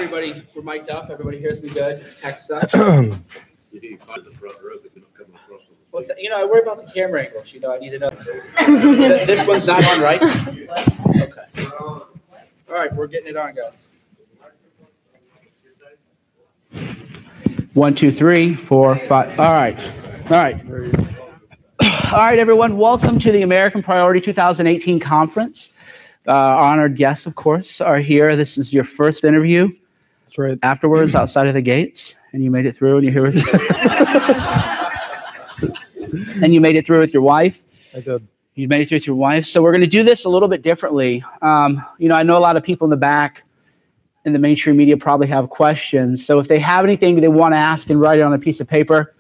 everybody, we're mic'd up. Everybody hears me good. Text stuff. You need to find the front row if you're not coming across. Well, I worry about the camera angles. I need to know. This one's not on, right? Okay. All right, we're getting it on, guys. 1, 2, 3, 4, 5. All right, everyone. Welcome to the American Priority 2018 conference. Our honored guests, of course, are here. This is your first interview. That's right. Afterwards, outside of the gates, and you made it through, and you're here with and you made it through with your wife. I did. You made it through with your wife. So we're going to do this a little bit differently. I know a lot of people in the back in the mainstream media probably have questions. So if they have anything they want to ask and write it on a piece of paper,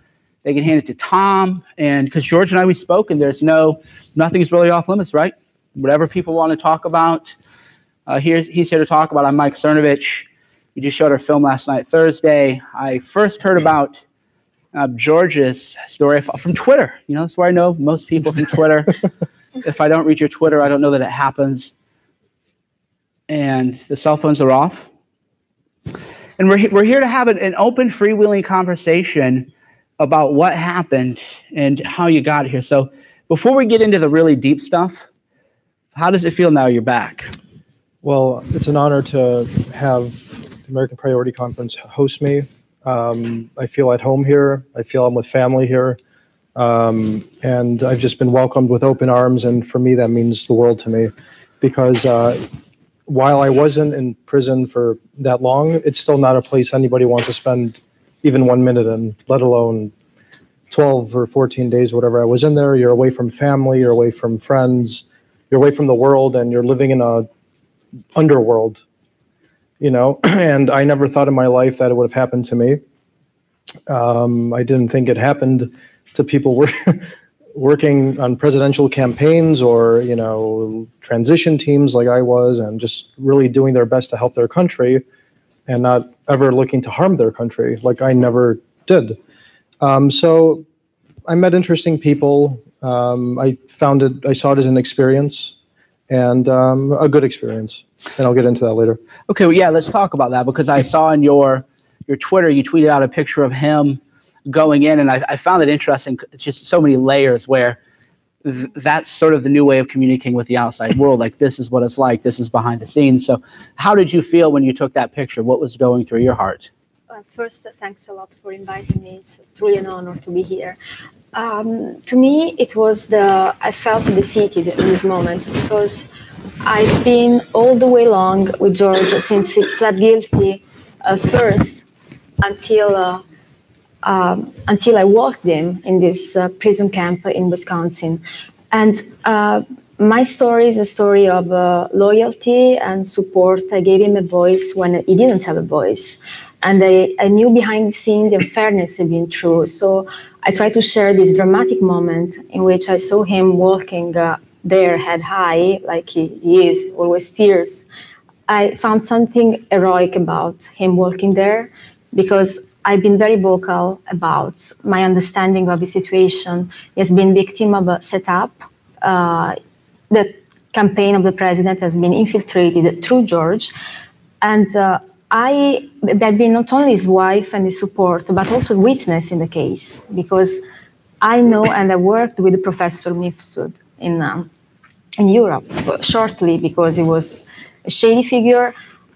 they can hand it to Tom. And because George and I, we spoke, and there's nothing's really off limits, right? Whatever people want to talk about, he's here to talk about. I'm Mike Cernovich. We just showed our film last night, Thursday. I first heard about George's story from Twitter. That's where I know most people from Twitter. If I don't read your Twitter, I don't know that it happens. And the cell phones are off. And we're here to have an open, freewheeling conversation about what happened and how you got here. So before we get into the really deep stuff, how does it feel now you're back? Well, it's an honor to have the American Priority Conference host me. I feel at home here. I feel I'm with family here. And I've just been welcomed with open arms. And for me, that means the world to me. Because while I wasn't in prison for that long, it's still not a place anybody wants to spend even 1 minute in, let alone 12 or 14 days, whatever I was in there. You're away from family. You're away from friends. You're away from the world, and you're living in a underworld, and I never thought in my life that it would have happened to me. I didn't think it happened to people working on presidential campaigns or, transition teams like I was, and just really doing their best to help their country and not ever looking to harm their country like I never did. So I met interesting people. I saw it as an experience, and a good experience. And I'll get into that later. Okay, well, yeah, let's talk about that, because I saw in your Twitter, you tweeted out a picture of him going in, and I found it interesting. It's just so many layers where that's sort of the new way of communicating with the outside world. Like, this is what it's like. This is behind the scenes. So how did you feel when you took that picture? What was going through your heart? First, thanks a lot for inviting me. It's truly an honor to be here. To me, I felt defeated in this moment, because I've been all the way along with George since he pled guilty first until I walked him in this prison camp in Wisconsin. And my story is a story of loyalty and support. I gave him a voice when he didn't have a voice. And I knew behind the scenes the unfairness had been true. So I tried to share this dramatic moment in which I saw him walking there head high, like he is, always fierce. I found something heroic about him walking there, because I've been very vocal about my understanding of his situation. He has been victim of a setup. The campaign of the president has been infiltrated through George. And I've been not only his wife and his support, but also witness in the case, because I know and I worked with Professor Mifsud in Europe shortly, because he was a shady figure.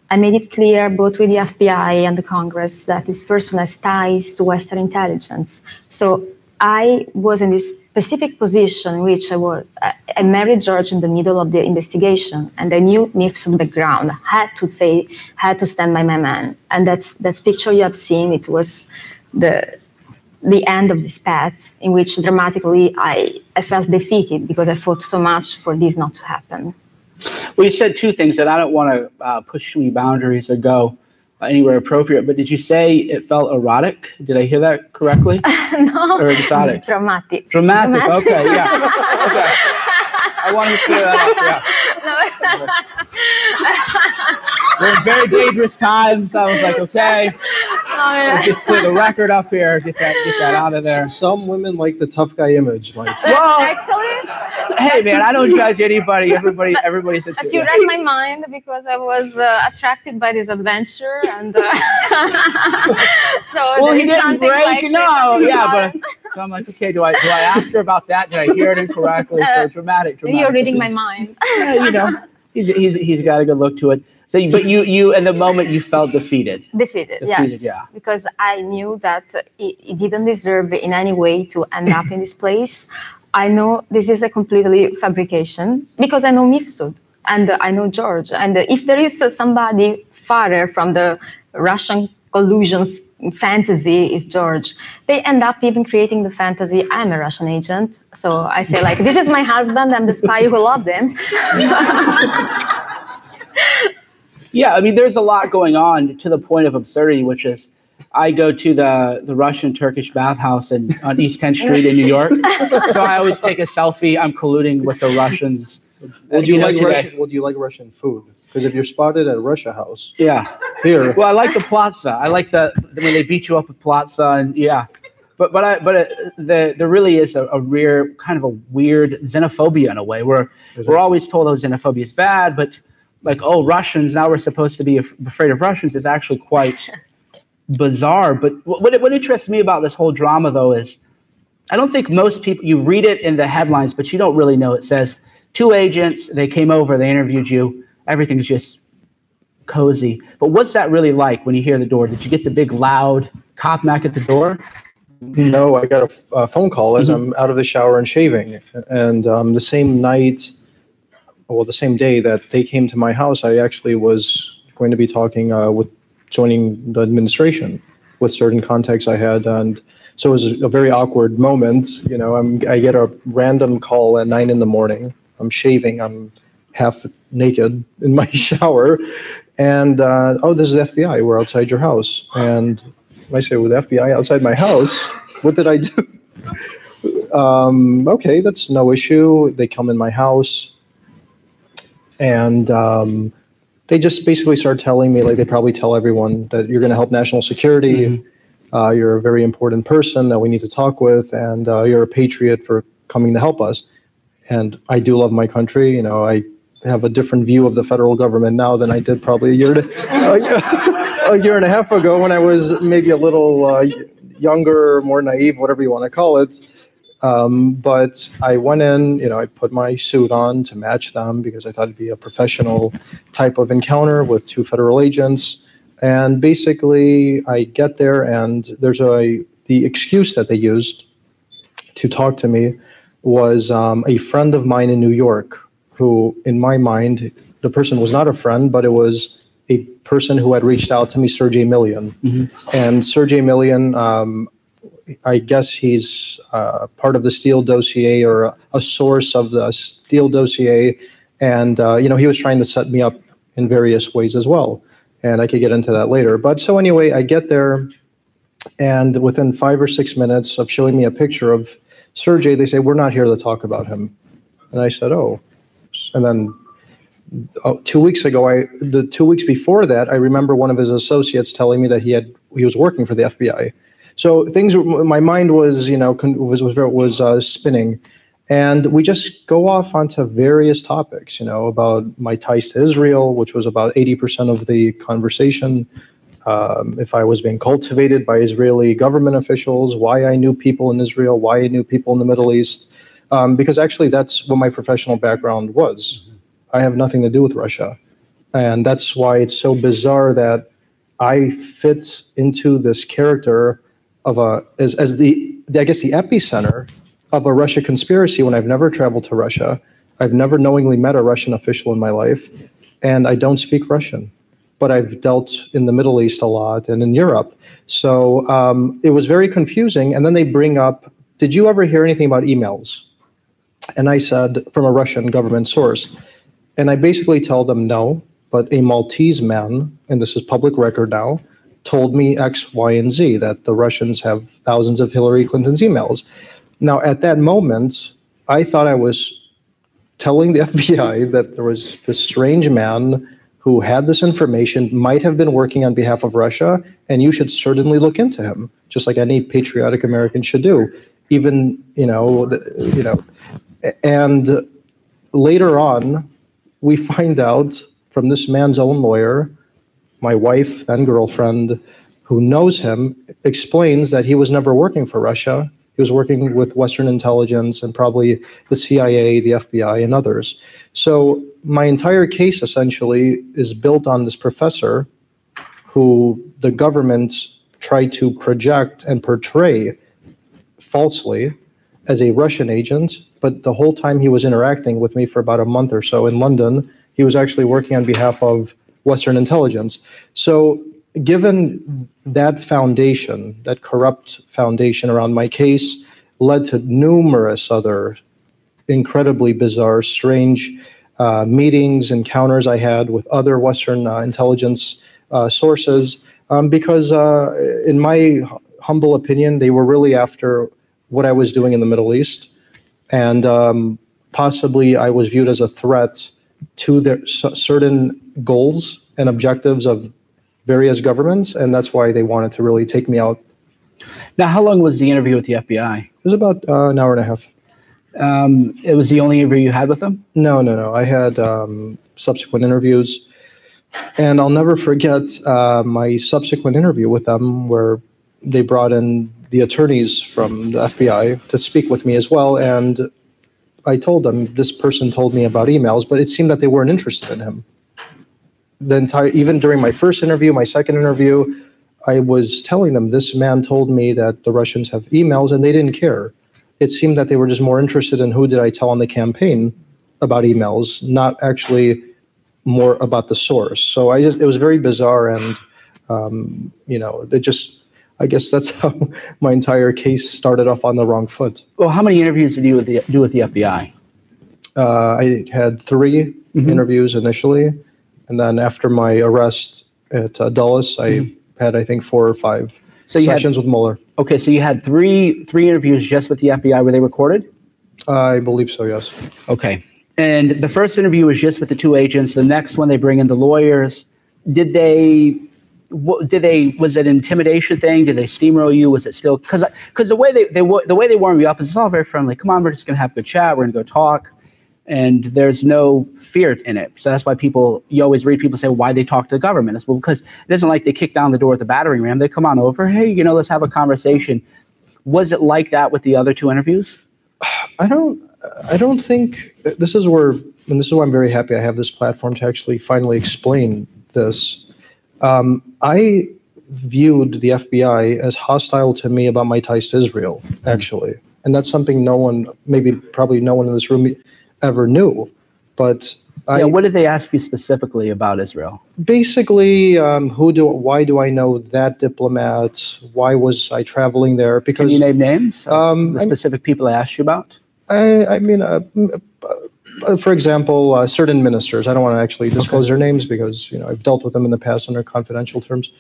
I made it clear both with the FBI and the Congress that this person has ties to Western intelligence. So I was in this specific position in which I married George in the middle of the investigation, and I knew Mifsud's background. I had to stand by my man. And that's picture you have seen. It was the end of this path in which dramatically I felt defeated, because I fought so much for this not to happen. Well, you said two things that I don't want to push any boundaries or go anywhere appropriate, but did you say it felt erotic? Did I hear that correctly? No. Or exotic? Dramatic. Dramatic, okay, yeah. Okay. I wanted to clear that up, yeah. We're in very dangerous times. I was like, okay, let's just clear the record up here, get that out of there. Some women like the tough guy image. Well, actually, Hey, man, I don't judge anybody. Everybody's But you read my mind because I was attracted by this adventure, and so well, he didn't break. Like but so I'm like, okay, do I ask her about that? Did I hear it incorrectly? So dramatic. You're reading my mind. Yeah, he's got a good look to it. So, but you in the moment you felt defeated. Defeated, yes. Yeah. Because I knew that he didn't deserve in any way to end up in this place. I know this is a completely fabrication because I know Mifsud and I know George. And if there is somebody farther from the Russian collusions fantasy is George. They end up even creating the fantasy, I'm a Russian agent. So I say like, this is my husband, I'm the spy who loved him. Yeah, I mean, there's a lot going on to the point of absurdity, which is I go to the Russian-Turkish bathhouse on East 10th Street in New York. So I always take a selfie. I'm colluding with the Russians. Well, do you like Russian food? Because if you're spotted at a Russia house, here. Well, I like the platza. I like when they beat you up with platza, and there really is a rare kind of a weird xenophobia in a way where we're always told xenophobia is bad, but like, oh, Russians, now we're supposed to be afraid of Russians is actually quite bizarre. But what interests me about this whole drama, though, is I don't think most people, you read it in the headlines, but you don't really know. It says 2 agents, they came over, they interviewed you. Everything's just cozy. But what's that really like when you hear the door? Did you get the big, loud cop knock at the door? No, I got a phone call as I'm out of the shower and shaving. And the same day that they came to my house, I actually was going to be talking with joining the administration with certain contacts I had. And so it was a very awkward moment. You know, I get a random call at 9 a.m. I'm shaving. I'm half naked in my shower. And, this is the FBI. We're outside your house. And I say, with the FBI outside my house? What did I do? Okay, that's no issue. They come in my house. And they just basically start telling me, like they probably tell everyone, that you're going to help national security. Mm-hmm. You're a very important person that we need to talk with. And you're a patriot for coming to help us. And I do love my country. You know, I have a different view of the federal government now than I did probably a year and a half ago when I was maybe a little younger, more naive, whatever you want to call it. But I went in, you know, I put my suit on to match them because I thought it'd be a professional type of encounter with 2 federal agents. And basically I get there and there's the excuse that they used to talk to me was a friend of mine in New York who, in my mind, the person was not a friend, but it was a person who had reached out to me, Sergey Millian. Mm-hmm. And Sergey Millian, I guess he's part of the Steele dossier or a source of the Steele dossier. And, he was trying to set me up in various ways as well. And I could get into that later. But so anyway, I get there, and within 5 or 6 minutes of showing me a picture of Sergey, they say, we're not here to talk about him. And I said, oh. And then 2 weeks ago, the 2 weeks before that, I remember one of his associates telling me that he was working for the FBI. So my mind was, was spinning. And we just go off onto various topics, about my ties to Israel, which was about 80% of the conversation. If I was being cultivated by Israeli government officials, why I knew people in Israel, why I knew people in the Middle East. Because actually that's what my professional background was. I have nothing to do with Russia. And that's why it's so bizarre that I fit into this character of as the epicenter of a Russia conspiracy when I've never traveled to Russia. I've never knowingly met a Russian official in my life, and I don't speak Russian. But I've dealt in the Middle East a lot and in Europe. So it was very confusing. And then they bring up, did you ever hear anything about emails? And I said, from a Russian government source. And I basically tell them no, but a Maltese man, and this is public record now, told me X, Y, and Z, that the Russians have thousands of Hillary Clinton's emails. Now, at that moment, I thought I was telling the FBI that there was this strange man who had this information, might have been working on behalf of Russia, and you should certainly look into him, just like any patriotic American should do. Even, And later on, we find out from this man's own lawyer, my wife, then girlfriend, who knows him, explains that he was never working for Russia. He was working with Western intelligence and probably the CIA, the FBI, and others. So my entire case essentially is built on this professor who the government tried to project and portray falsely as a Russian agent, but the whole time he was interacting with me for about a month or so in London, he was actually working on behalf of Western intelligence. So given that foundation, that corrupt foundation around my case, led to numerous other incredibly bizarre, strange meetings, encounters I had with other Western intelligence sources, because in my humble opinion, they were really after what I was doing in the Middle East, and possibly I was viewed as a threat to their certain goals and objectives of various governments, and that's why they wanted to really take me out. Now, how long was the interview with the FBI? It was about an hour and a half. It was the only interview you had with them? No. I had subsequent interviews, and I'll never forget my subsequent interview with them where they brought in the attorneys from the FBI to speak with me as well, and I told them, this person told me about emails, but it seemed that they weren't interested in him. Even during my first interview, my second interview, I was telling them, this man told me that the Russians have emails, and they didn't care. It seemed that they were just more interested in who did I tell on the campaign about emails, not actually more about the source. So it was very bizarre, and I guess that's how my entire case started off on the wrong foot. Well, how many interviews did you do with the FBI? I had 3 interviews initially, and then after my arrest at Dulles, I had, I think, 4 or 5 sessions with Mueller. Okay, so you had three interviews just with the FBI. Were they recorded? I believe so, yes. Okay. And the first interview was just with the 2 agents. The next one, they bring in the lawyers. Was it an intimidation thing? Did they steamroll you? Was it still, because the way they warm you up is it's all very friendly. Come on, we're just going to have a good chat. We're going to go talk. And there's no fear in it. So that's why you always read people say, why they talk to the government. It's because it isn't like they kick down the door at the battering ram. They come on over. Hey, let's have a conversation. Was it like that with the other 2 interviews? I don't think this is why I'm very happy I have this platform to actually finally explain this. I viewed the FBI as hostile to me about my ties to Israel, actually. And that's something probably no one in this room ever knew. But what did they ask you specifically about Israel? Basically, why do I know that diplomat? Why was I traveling there? Because, can you name names of the specific people they asked you about? For example, certain ministers. I don't want to actually disclose their names because I've dealt with them in the past under confidential terms.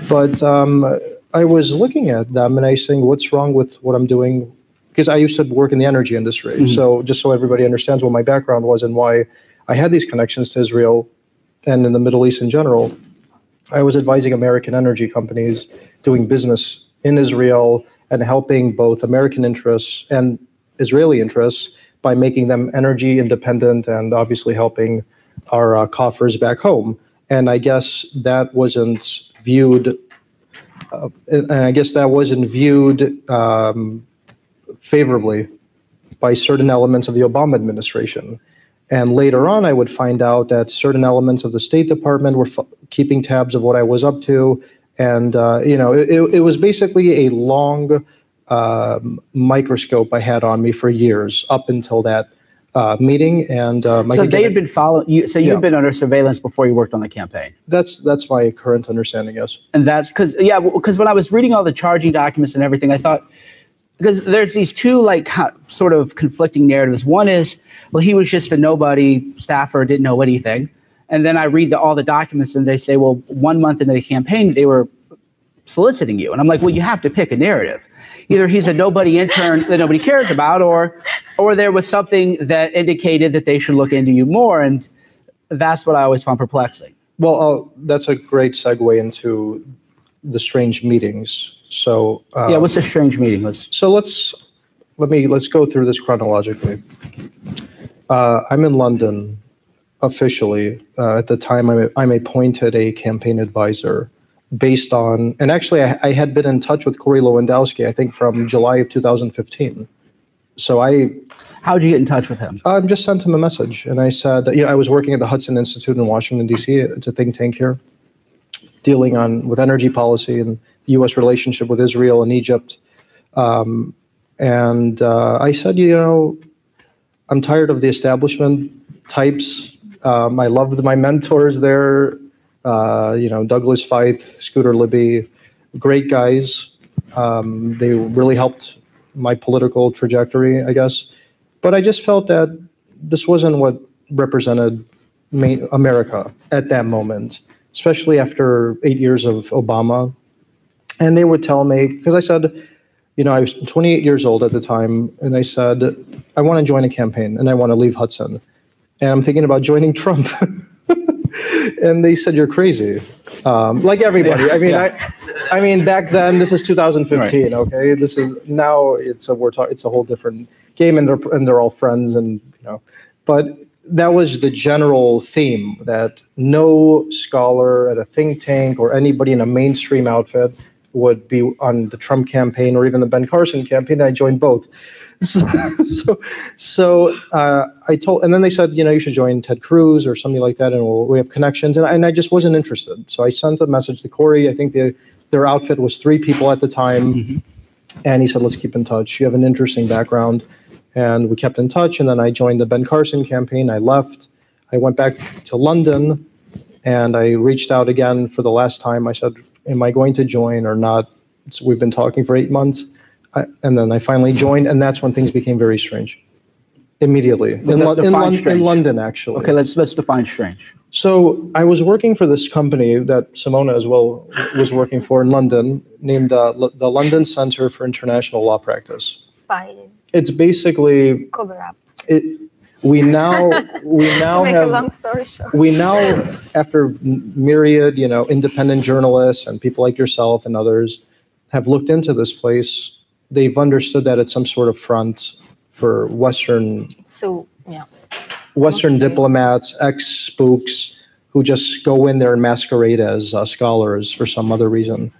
But I was looking at them and I was saying, what's wrong with what I'm doing? Because I used to work in the energy industry. So just so everybody understands what my background was and why I had these connections to Israel and in the Middle East in general, I was advising American energy companies doing business in Israel and helping both American interests and Israeli interests by making them energy independent and obviously helping our coffers back home. And I guess that wasn't viewed favorably by certain elements of the Obama administration. And later on, I would find out that certain elements of the State Department were keeping tabs of what I was up to. And, it was basically a long microscope I had on me for years up until that meeting. And so they had been following you. So you've been under surveillance before you worked on the campaign. That's my current understanding, yes. And that's because when I was reading all the charging documents and everything, I thought, because there's these 2 sort of conflicting narratives. One is, well, he was just a nobody staffer, didn't know anything. And then I read all the documents and they say, well, 1 month into the campaign, they were soliciting you. And I'm like, well, you have to pick a narrative. Either he's a nobody intern that nobody cares about, or there was something that indicated that they should look into you more. And that's what I always found perplexing. Well, that's a great segue into the strange meetings. So what's a strange meeting? Let's go through this chronologically. I'm in London officially. At the time, I'm appointed a campaign advisor based on, and actually I had been in touch with Corey Lewandowski, I think from July of 2015. So how'd you get in touch with him? I just sent him a message, and I said, I was working at the Hudson Institute in Washington, D.C. It's a think tank here, dealing with energy policy and the U.S. relationship with Israel and Egypt. And I said, I'm tired of the establishment types. I loved my mentors there, Douglas Feith, Scooter Libby, great guys. They really helped my political trajectory, I guess. But I just felt that this wasn't what represented America at that moment, especially after 8 years of Obama. And they would tell me, because I said, I was 28 years old at the time, and I said, I want to join a campaign, and I want to leave Hudson. And I'm thinking about joining Trump. And they said, you're crazy. Like everybody. Yeah. I mean, back then, this is 2015, right. Okay? This is, now it's a whole different game, and they're all friends, and, But that was the general theme, that no scholar at a think tank or anybody in a mainstream outfit would be on the Trump campaign or even the Ben Carson campaign. I joined both. So I told, and then they said, you should join Ted Cruz or something like that, and we have connections. And I just wasn't interested. So I sent a message to Corey. I think their outfit was 3 people at the time. Mm-hmm. And he said, let's keep in touch. You have an interesting background. And we kept in touch. And then I joined the Ben Carson campaign. I left. I went back to London, and I reached out again for the last time. I said, am I going to join or not? So we've been talking for 8 months. And then I finally joined, and that's when things became very strange. Immediately. In London, actually. Okay, let's define strange. So I was working for this company that Simona as well was working for in London, named the London Center for International Law Practice. Spying. It's basically cover up. We now make have a long story short. We now, after myriad, independent journalists and people like yourself and others have looked into this place, they've understood that it's some sort of front for Western diplomats, ex-spooks who just go in there and masquerade as scholars for some other reason.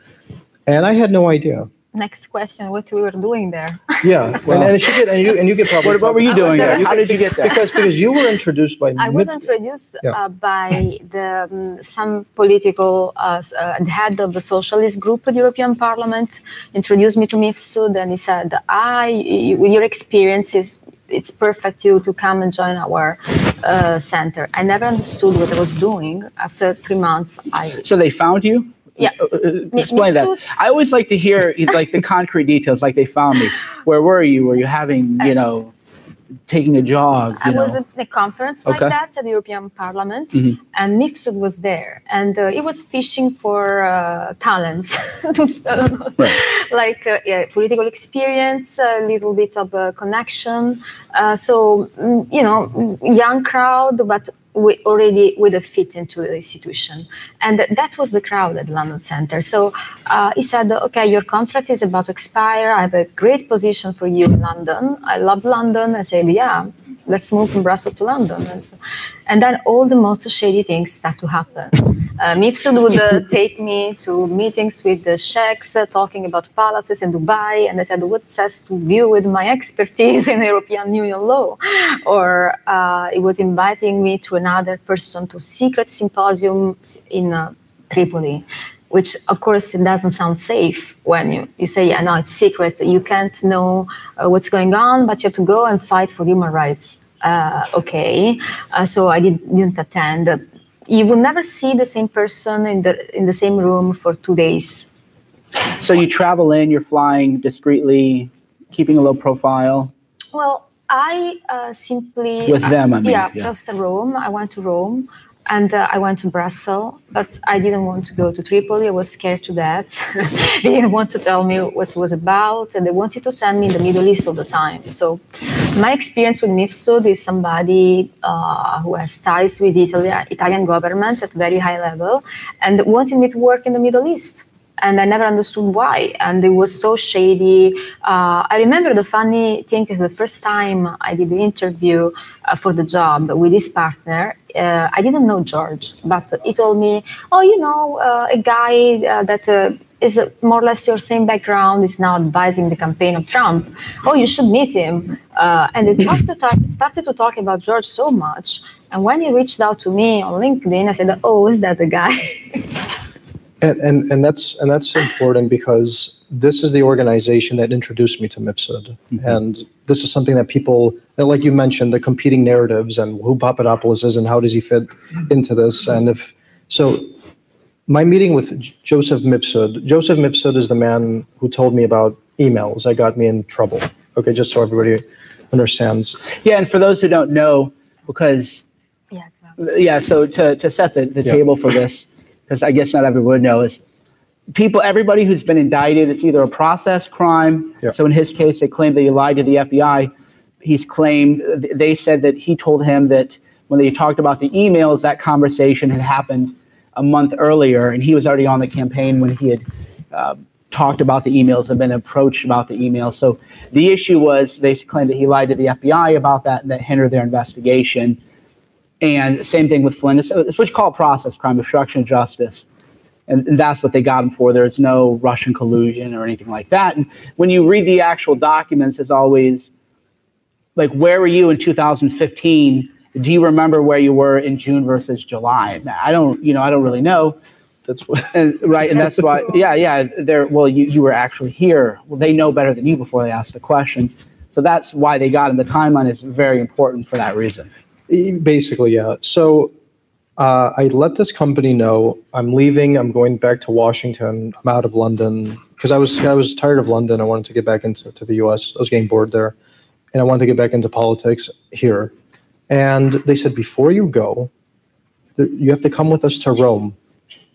And I had no idea. Next question: what we were doing there? Yeah, well, and you get probably. What were you doing there? How did you get there? Because you were introduced by. I was introduced by some political the head of the socialist group at the European Parliament introduced me to Mifsud, and he said, with your experiences, it's perfect to come and join our center. I never understood what I was doing. After 3 months, So they found you? Yeah. Explain that. I always like to hear the concrete details, like they found me. Where were you? Were you having, taking a jog? I was at a conference like that at the European Parliament, mm-hmm. and Mifsud was there, and he was fishing for talents, right. Political experience, a little bit of a connection. Young crowd, but already with a fit into the institution. And that was the crowd at London Center. So he said, okay, your contract is about to expire. I have a great position for you in London. I love London. I said, yeah, let's move from Brussels to London. And then all the most shady things start to happen. Mifsud would take me to meetings with the sheikhs talking about palaces in Dubai. And I said, what says to view with my expertise in European Union law? Or he was inviting me to another person to secret symposium in Tripoli, which of course it doesn't sound safe when you say, yeah, no, it's secret. You can't know what's going on, but you have to go and fight for human rights. So I didn't attend. You will never see the same person in the same room for 2 days. So you travel in, you're flying discreetly, keeping a low profile? Well, I simply... With them, I mean. Yeah, just Rome. I went to Rome. And I went to Brussels, but I didn't want to go to Tripoli. I was scared to death. They didn't want to tell me what it was about, and they wanted to send me in the Middle East all the time. So my experience with Mifsud is somebody who has ties with the Italian government at very high level and wanted me to work in the Middle East. and I never understood why. And it was so shady. I remember the funny thing is the first time I did the interview for the job with his partner, I didn't know George, but he told me, oh, you know, a guy that is more or less your same background is now advising the campaign of Trump. Oh, you should meet him. And they started to talk about George so much. And when he reached out to me on LinkedIn, I said, oh, is that the guy? And that's important because this is the organization that introduced me to MIPSID. And this is something that people, like you mentioned, the competing narratives and who Papadopoulos is and how does he fit into this. And if so, my meeting with Joseph Mifsud is the man who told me about emails that got me in trouble. Okay, just so everybody understands. Yeah, and for those who don't know, because so to set the table for this, because I guess not everyone knows, everybody who's been indicted, it's either a process crime. Yeah. So in his case, they claimed that he lied to the FBI. They said that he told him that when they talked about the emails, that conversation had happened a month earlier, and he was already on the campaign when he had talked about the emails and been approached about the emails. So the issue was they claimed that he lied to the FBI about that, and that hindered their investigation. And same thing with Flynn. It's what you call a process crime, obstruction of justice. And that's what they got him for. There's no Russian collusion or anything like that. And when you read the actual documents, it's always like, where were you in 2015? Do you remember where you were in June versus July? I don't really know. That's what, right, and that's why. You were actually here. Well, they know better than you before they ask the question. So that's why they got him. The timeline is very important for that reason. Basically, yeah. So I let this company know I'm leaving. I'm going back to Washington. I'm out of London because I was tired of London. I wanted to get back into the U.S. I was getting bored there, and I wanted to get back into politics here. And they said, before you go, you have to come with us to Rome.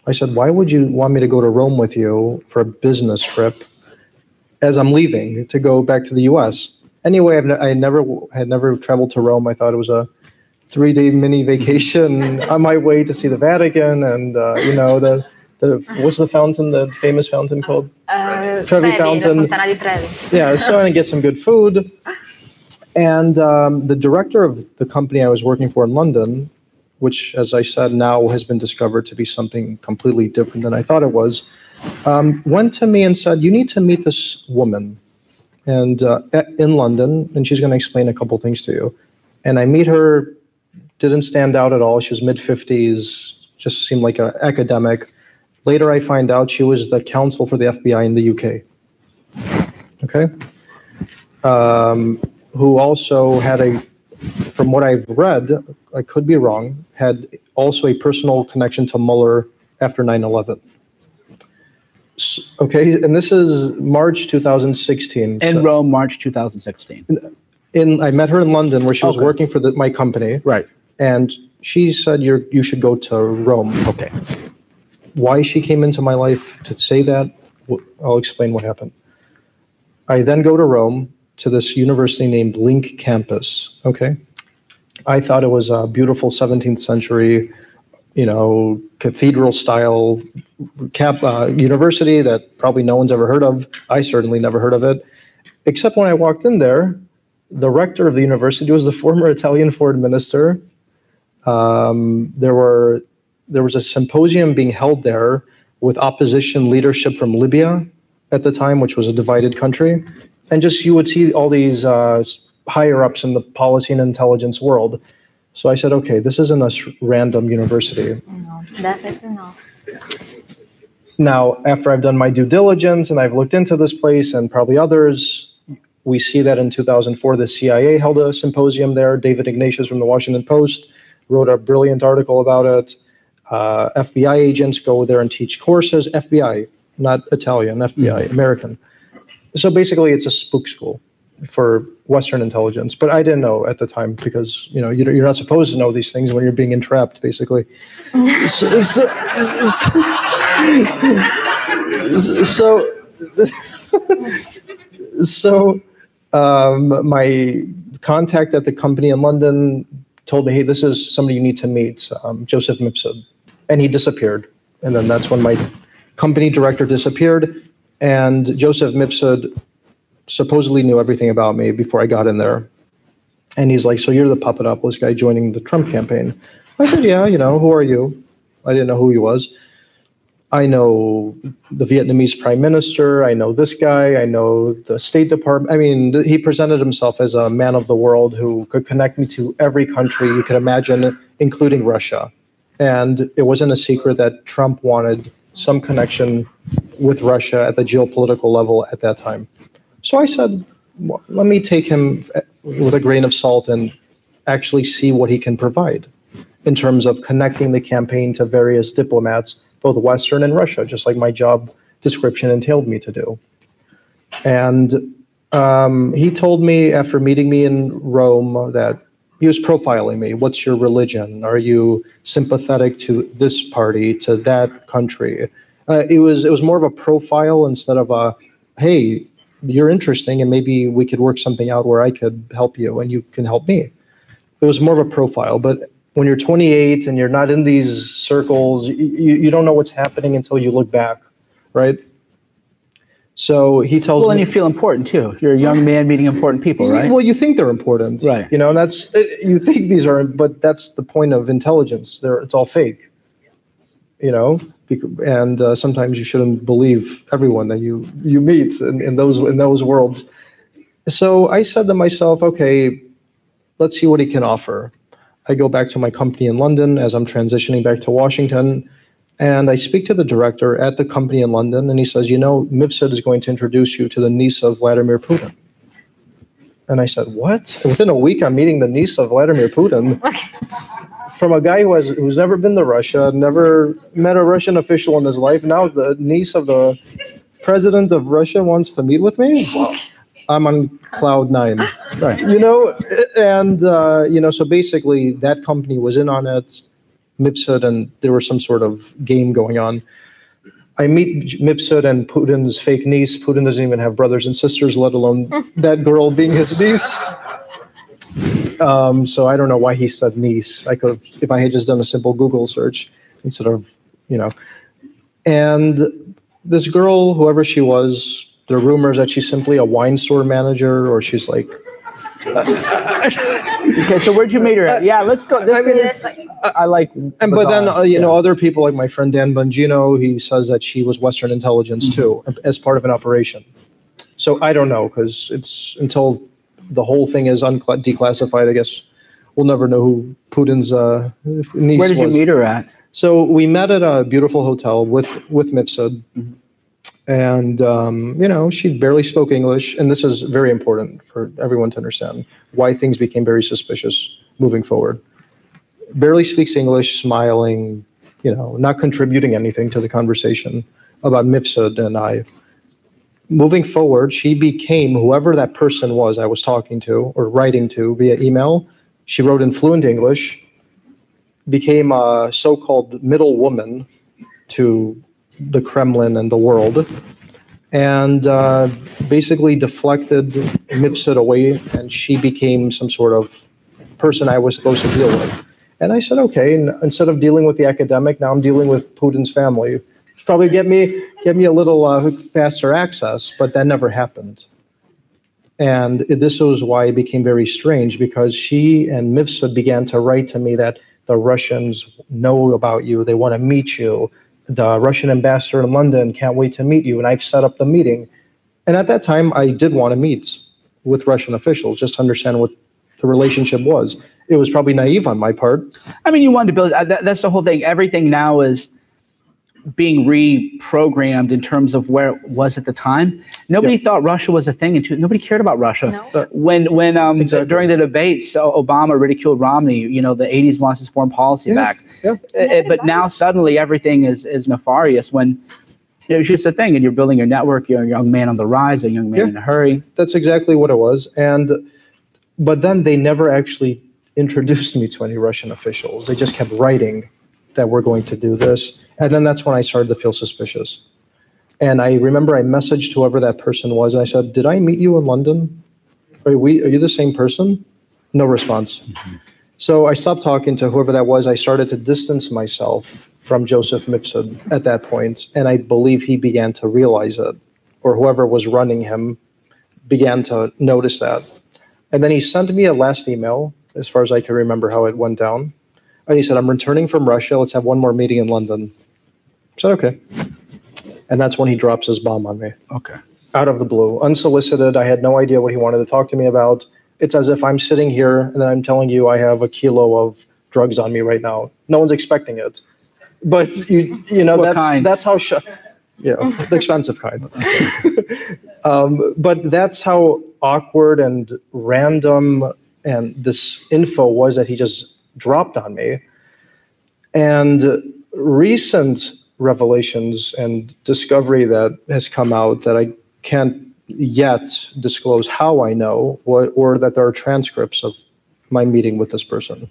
I said, why would you want me to go to Rome with you for a business trip as I'm leaving to go back to the U.S.? Anyway, I had never traveled to Rome. I thought it was a 3-day mini vacation on my way to see the Vatican and, what's the fountain, the famous fountain called? Trevi Fountain. Yeah, so I get some good food. And the director of the company I was working for in London, which, as I said, now has been discovered to be something completely different than I thought it was, went to me and said, you need to meet this woman and in London, and she's going to explain a couple things to you. And I meet her, didn't stand out at all. She was mid-50s, just seemed like an academic. Later, I find out she was the counsel for the FBI in the UK. Okay? Who also had from what I've read, I could be wrong, had also a personal connection to Mueller after 9/11. Okay, and this is March 2016. In Rome, March 2016. I met her in London where she was working for my company. Right. And she said, you should go to Rome. Okay. Why she came into my life to say that, I'll explain what happened. I then go to Rome, to this university named Link Campus, okay? I thought it was a beautiful 17th century, cathedral-style university that probably no one's ever heard of. I certainly never heard of it, except when I walked in there, the rector of the university was the former Italian foreign minister. There was a symposium being held there with opposition leadership from Libya at the time, which was a divided country. And just you would see all these higher ups in the policy and intelligence world. So I said, okay, this isn't a random university. No, definitely not. Now, after I've done my due diligence and I've looked into this place and probably others, we see that in 2004, the CIA held a symposium there. David Ignatius from the Washington Post wrote a brilliant article about it. FBI agents go there and teach courses. FBI, not Italian, FBI, American. So basically, it's a spook school for Western intelligence. But I didn't know at the time because you're not supposed to know these things when you're being entrapped, basically. So my contact at the company in London told me, hey, this is somebody you need to meet, Joseph Mifsud. And he disappeared. And then that's when my company director disappeared, and Joseph Mifsud supposedly knew everything about me before I got in there. And he's like, so you're the Papadopoulos guy joining the Trump campaign. I said, yeah, who are you? I didn't know who he was. I know the Vietnamese prime minister. I know this guy. I know the State Department. I mean, he presented himself as a man of the world who could connect me to every country you could imagine, including Russia. And it wasn't a secret that Trump wanted some connection with Russia at the geopolitical level at that time. So I said, well, let me take him with a grain of salt and actually see what he can provide in terms of connecting the campaign to various diplomats, both Western and Russia, just like my job description entailed me to do. And he told me after meeting me in Rome that he was profiling me. What's your religion? Are you sympathetic to this party, to that country? It was more of a profile instead of a, hey, you're interesting and maybe we could work something out where I could help you and you can help me. It was more of a profile. But when you're 28 and you're not in these circles, you don't know what's happening until you look back, right? So he tells me... Well, and you feel important too. You're a young man meeting important people, right? Well, you think they're important. Right. And that's, you think these are, but that's the point of intelligence. It's all fake, and sometimes you shouldn't believe everyone that you meet in those worlds. So I said to myself, okay, let's see what he can offer. I go back to my company in London as I'm transitioning back to Washington, and I speak to the director at the company in London, and he says, Mifsud is going to introduce you to the niece of Vladimir Putin. And I said, what? Within a week, I'm meeting the niece of Vladimir Putin from a guy who's never been to Russia, never met a Russian official in his life. Now the niece of the president of Russia wants to meet with me? Wow. I'm on cloud 9, right? And so basically that company was in on it, Mifsud, and there was some sort of game going on. I meet Mifsud and Putin's fake niece. Putin doesn't even have brothers and sisters, let alone that girl being his niece. So I don't know why he said niece. I could have, if I had just done a simple Google search instead of, And this girl, whoever she was, there are rumors that she's simply a wine store manager, or she's like... Okay, so where'd you meet her at? Yeah, let's go. I like... But then, other people like my friend Dan Bongino, he says that she was Western intelligence too, as part of an operation. So I don't know, because it's until the whole thing is declassified, I guess we'll never know who Putin's niece was. Where did you meet her at? So we met at a beautiful hotel with Mifsud. Mm-hmm. And, she barely spoke English. And this is very important for everyone to understand why things became very suspicious moving forward. Barely speaks English, smiling, not contributing anything to the conversation about Mifsud and I. Moving forward, she became whoever that person was I was talking to or writing to via email. She wrote in fluent English, became a so-called middle woman to the Kremlin and the world, and basically deflected Mifsud away, and she became some sort of person I was supposed to deal with. And I said, okay, and instead of dealing with the academic, now I'm dealing with Putin's family. Probably get me a little faster access, but that never happened. And this was why it became very strange, because she and Mifsud began to write to me that the Russians know about you, they want to meet you. The Russian ambassador in London can't wait to meet you, and I've set up the meeting. And at that time, I did want to meet with Russian officials, just to understand what the relationship was. It was probably naive on my part. I mean, you wanted to build, that's the whole thing. Everything now is being reprogrammed in terms of where it was at the time. Nobody thought Russia was a thing. Nobody cared about Russia. No. When exactly. During the debates, Obama ridiculed Romney, the 80s wants his foreign policy back. Yeah. But now suddenly everything is nefarious when it's just a thing, and you're building your network, you're a young man on the rise, a young man in a hurry. That's exactly what it was. But then they never actually introduced me to any Russian officials. They just kept writing that we're going to do this. And then that's when I started to feel suspicious. And I remember I messaged whoever that person was. And I said, did I meet you in London? Are you the same person? No response. Mm-hmm. So I stopped talking to whoever that was. I started to distance myself from Joseph Mifsud at that point, and I believe he began to realize it, or whoever was running him began to notice that. And then he sent me a last email, as far as I can remember how it went down. And he said, I'm returning from Russia. Let's have one more meeting in London. I said, okay. And that's when he drops his bomb on me. Okay. Out of the blue, unsolicited. I had no idea what he wanted to talk to me about. It's as if I'm sitting here and then I'm telling you I have a kilo of drugs on me right now. No one's expecting it. But you know, that's how, yeah, the expensive kind. But that's how awkward and random and this info was that he just dropped on me. And recent revelations and discovery that has come out that I can't yet disclose how I know, or that there are transcripts of my meeting with this person.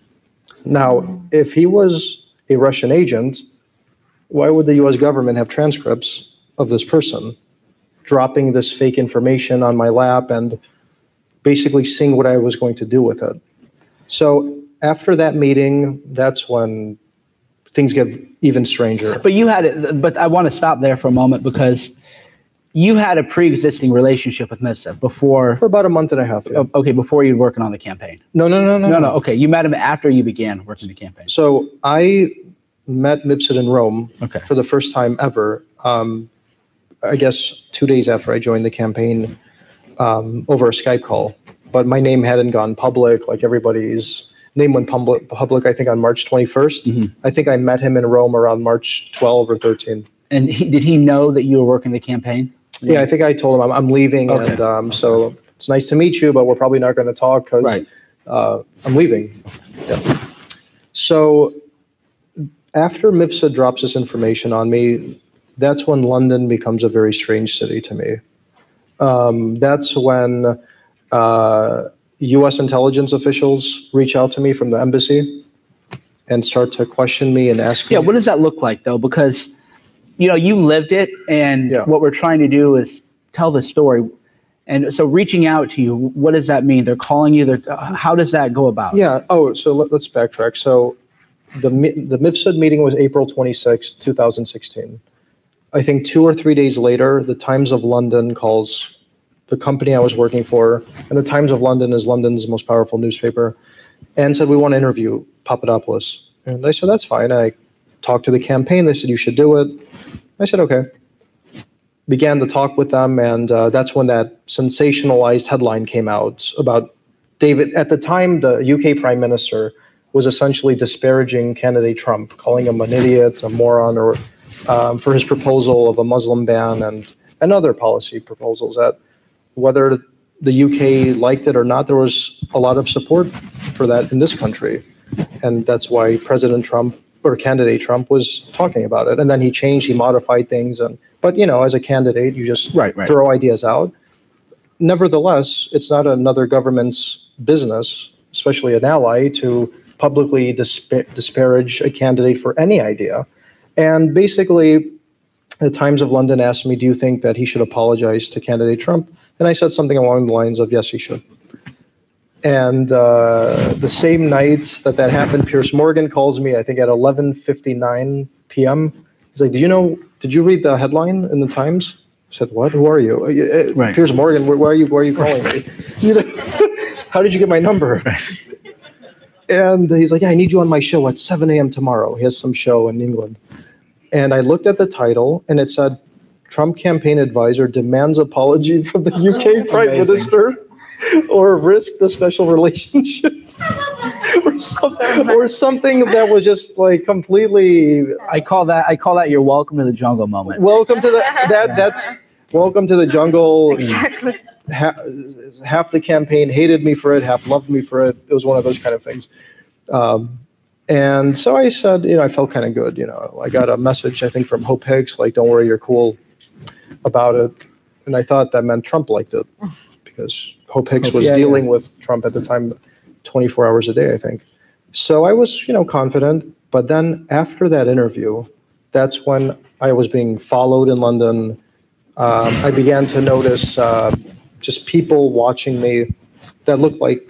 Now, if he was a Russian agent, why would the US government have transcripts of this person dropping this fake information on my lap and basically seeing what I was going to do with it? So after that meeting, that's when things get even stranger. But you had it, but I want to stop there for a moment because you had a pre-existing relationship with Mifsud before. For about a month and a half. Yeah. Okay, before you were working on the campaign. No. Okay, you met him after you began working the campaign. So I met Mifsud in Rome for the first time ever. I guess 2 days after I joined the campaign, over a Skype call. But my name hadn't gone public, like everybody's name went public, I think, on March 21st. Mm-hmm. I think I met him in Rome around March 12 or 13. And did he know that you were working the campaign? Yeah, I think I told him I'm leaving, and so it's nice to meet you, but we're probably not going to talk because I'm leaving. Yeah. So after Mifsud drops this information on me, that's when London becomes a very strange city to me. That's when U.S. intelligence officials reach out to me from the embassy and start to question me and ask me. Yeah, what does that look like, though? Because, you know, you lived it, and what we're trying to do is tell the story. And so reaching out to you, what does that mean? They're calling you. How does that go about? Yeah. Oh, so let's backtrack. So the Mifsud meeting was April 26, 2016. I think 2 or 3 days later, the Times of London calls the company I was working for, and the Times of London is London's most powerful newspaper, and said, we want to interview Papadopoulos. And I said, that's fine. I talked to the campaign. They said, you should do it. I said, okay. Began to talk with them, and that's when that sensationalized headline came out about David. At the time, the UK Prime Minister was essentially disparaging candidate Trump, calling him an idiot, a moron, or for his proposal of a Muslim ban and other policy proposals that, whether the UK liked it or not, there was a lot of support for that in this country. And that's why President Trump, or candidate Trump, was talking about it. And then he changed, he modified things. But, you know, as a candidate, you just throw ideas out. Nevertheless, it's not another government's business, especially an ally, to publicly disparage a candidate for any idea. And basically, the Times of London asked me, do you think that he should apologize to candidate Trump? And I said something along the lines of, yes, he should. And the same night that happened, Piers Morgan calls me, I think at 11:59 p.m. He's like, did you read the headline in the Times? I said, what? Who are you? Piers Morgan, why are you calling me? How did you get my number? And he's like, yeah, I need you on my show at 7 a.m. tomorrow. He has some show in England. And I looked at the title, and it said, Trump campaign advisor demands apology from the UK Prime Minister, or risk the special relationship, or something that was just like completely. I call that your welcome to the jungle moment. Welcome to that's welcome to the jungle. Exactly. Half the campaign hated me for it, half loved me for it. It was one of those kind of things. And so I said, I felt kind of good. I got a message, I think, from Hope Hicks, like, don't worry, you're cool about it. And I thought that meant Trump liked it, because Hope Hicks was dealing with Trump at the time 24 hours a day, I think. So I was, confident. But then after that interview, that's when I was being followed in London. I began to notice just people watching me that looked like,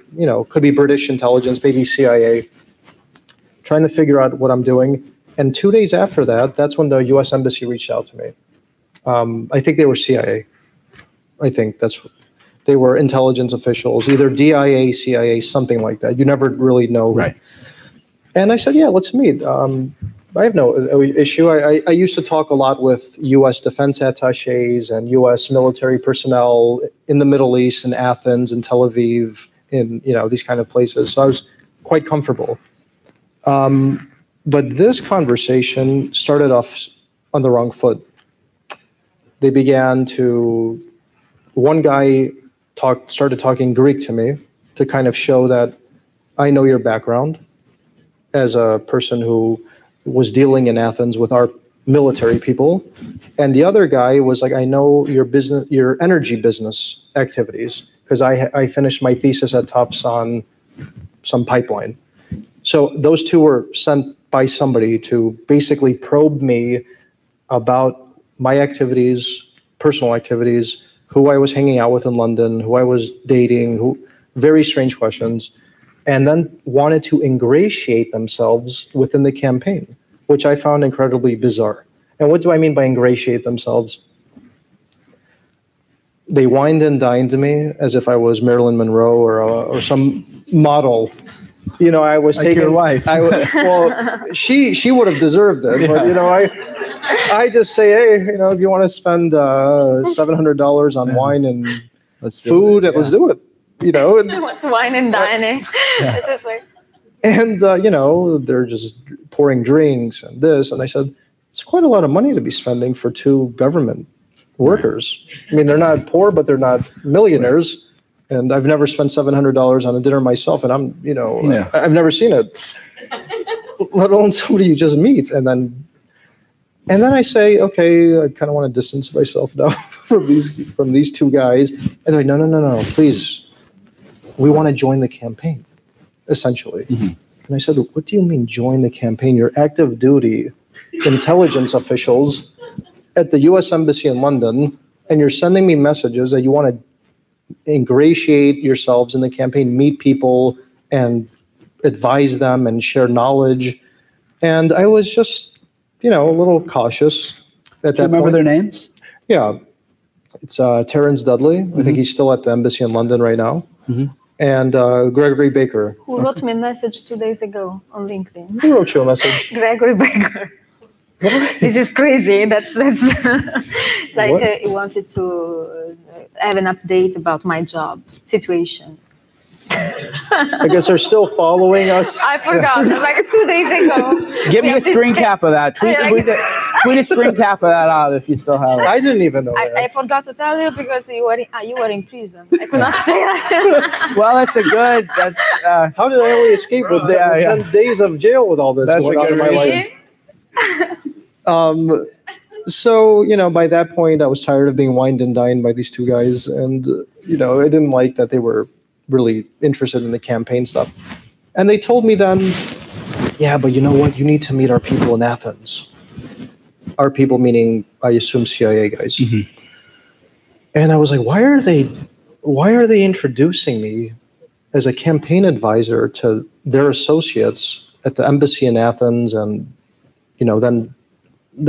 could be British intelligence, maybe CIA, trying to figure out what I'm doing. And 2 days after that, that's when the U.S. Embassy reached out to me. I think they were CIA. I think they were intelligence officials, either DIA, CIA, something like that. You never really know. Right. And I said, yeah, let's meet. I have no issue. I used to talk a lot with U.S. defense attachés and U.S. military personnel in the Middle East, in Athens, in Tel Aviv, in these kind of places. So I was quite comfortable. But this conversation started off on the wrong foot. They began to, one guy started talking Greek to me to kind of show that I know your background as a person who was dealing in Athens with our military people. And the other guy was like, I know your energy business activities, because I finished my thesis at Tufts on some pipeline. So those two were sent by somebody to basically probe me about my activities, personal activities, who I was hanging out with in London, who I was dating, very strange questions, and then wanted to ingratiate themselves within the campaign, which I found incredibly bizarre. And what do I mean by ingratiate themselves? They wined and dined me as if I was Marilyn Monroe or some model. I was like taking your wife. Well, she would have deserved it, but I just say, hey, if you want to spend $700 on wine and food, let's do it. It was wine and dining. It's just like, and they're just pouring drinks and this, and I said, it's quite a lot of money to be spending for two government workers. I mean, they're not poor, but they're not millionaires. Right. And I've never spent $700 on a dinner myself, and I've never seen it, let alone somebody you just meet. And then I say, okay, I kind of want to distance myself now from these two guys. And they're like, no, please, we want to join the campaign, essentially. Mm-hmm. And I said, what do you mean join the campaign? You're active duty intelligence officials at the U.S. Embassy in London, and you're sending me messages that you want to ingratiate yourselves in the campaign, meet people and advise them and share knowledge. And I was just, a little cautious at that point. Do you remember their names? Yeah. It's Terrence Dudley. Mm-hmm. I think he's still at the embassy in London right now. Mm-hmm. And Gregory Baker. Who wrote me a message 2 days ago on LinkedIn? Who wrote you a message? Gregory Baker. This is crazy. That's like he wanted to have an update about my job situation. I guess they're still following us. I forgot. It's like 2 days ago. Give me a screen cap of that. Tweet a screen cap of that out if you still have it. I didn't even know. I forgot to tell you because you were in prison. I could not say that. Well, that's a good. That's how did I only escape with 10 days of jail with all this going on in my life? So, by that point, I was tired of being wined and dined by these two guys. And, I didn't like that they were really interested in the campaign stuff. And they told me then, yeah, but you know what? You need to meet our people in Athens. Our people meaning, I assume, CIA guys. Mm-hmm. And I was like, why are they introducing me as a campaign advisor to their associates at the embassy in Athens? And, then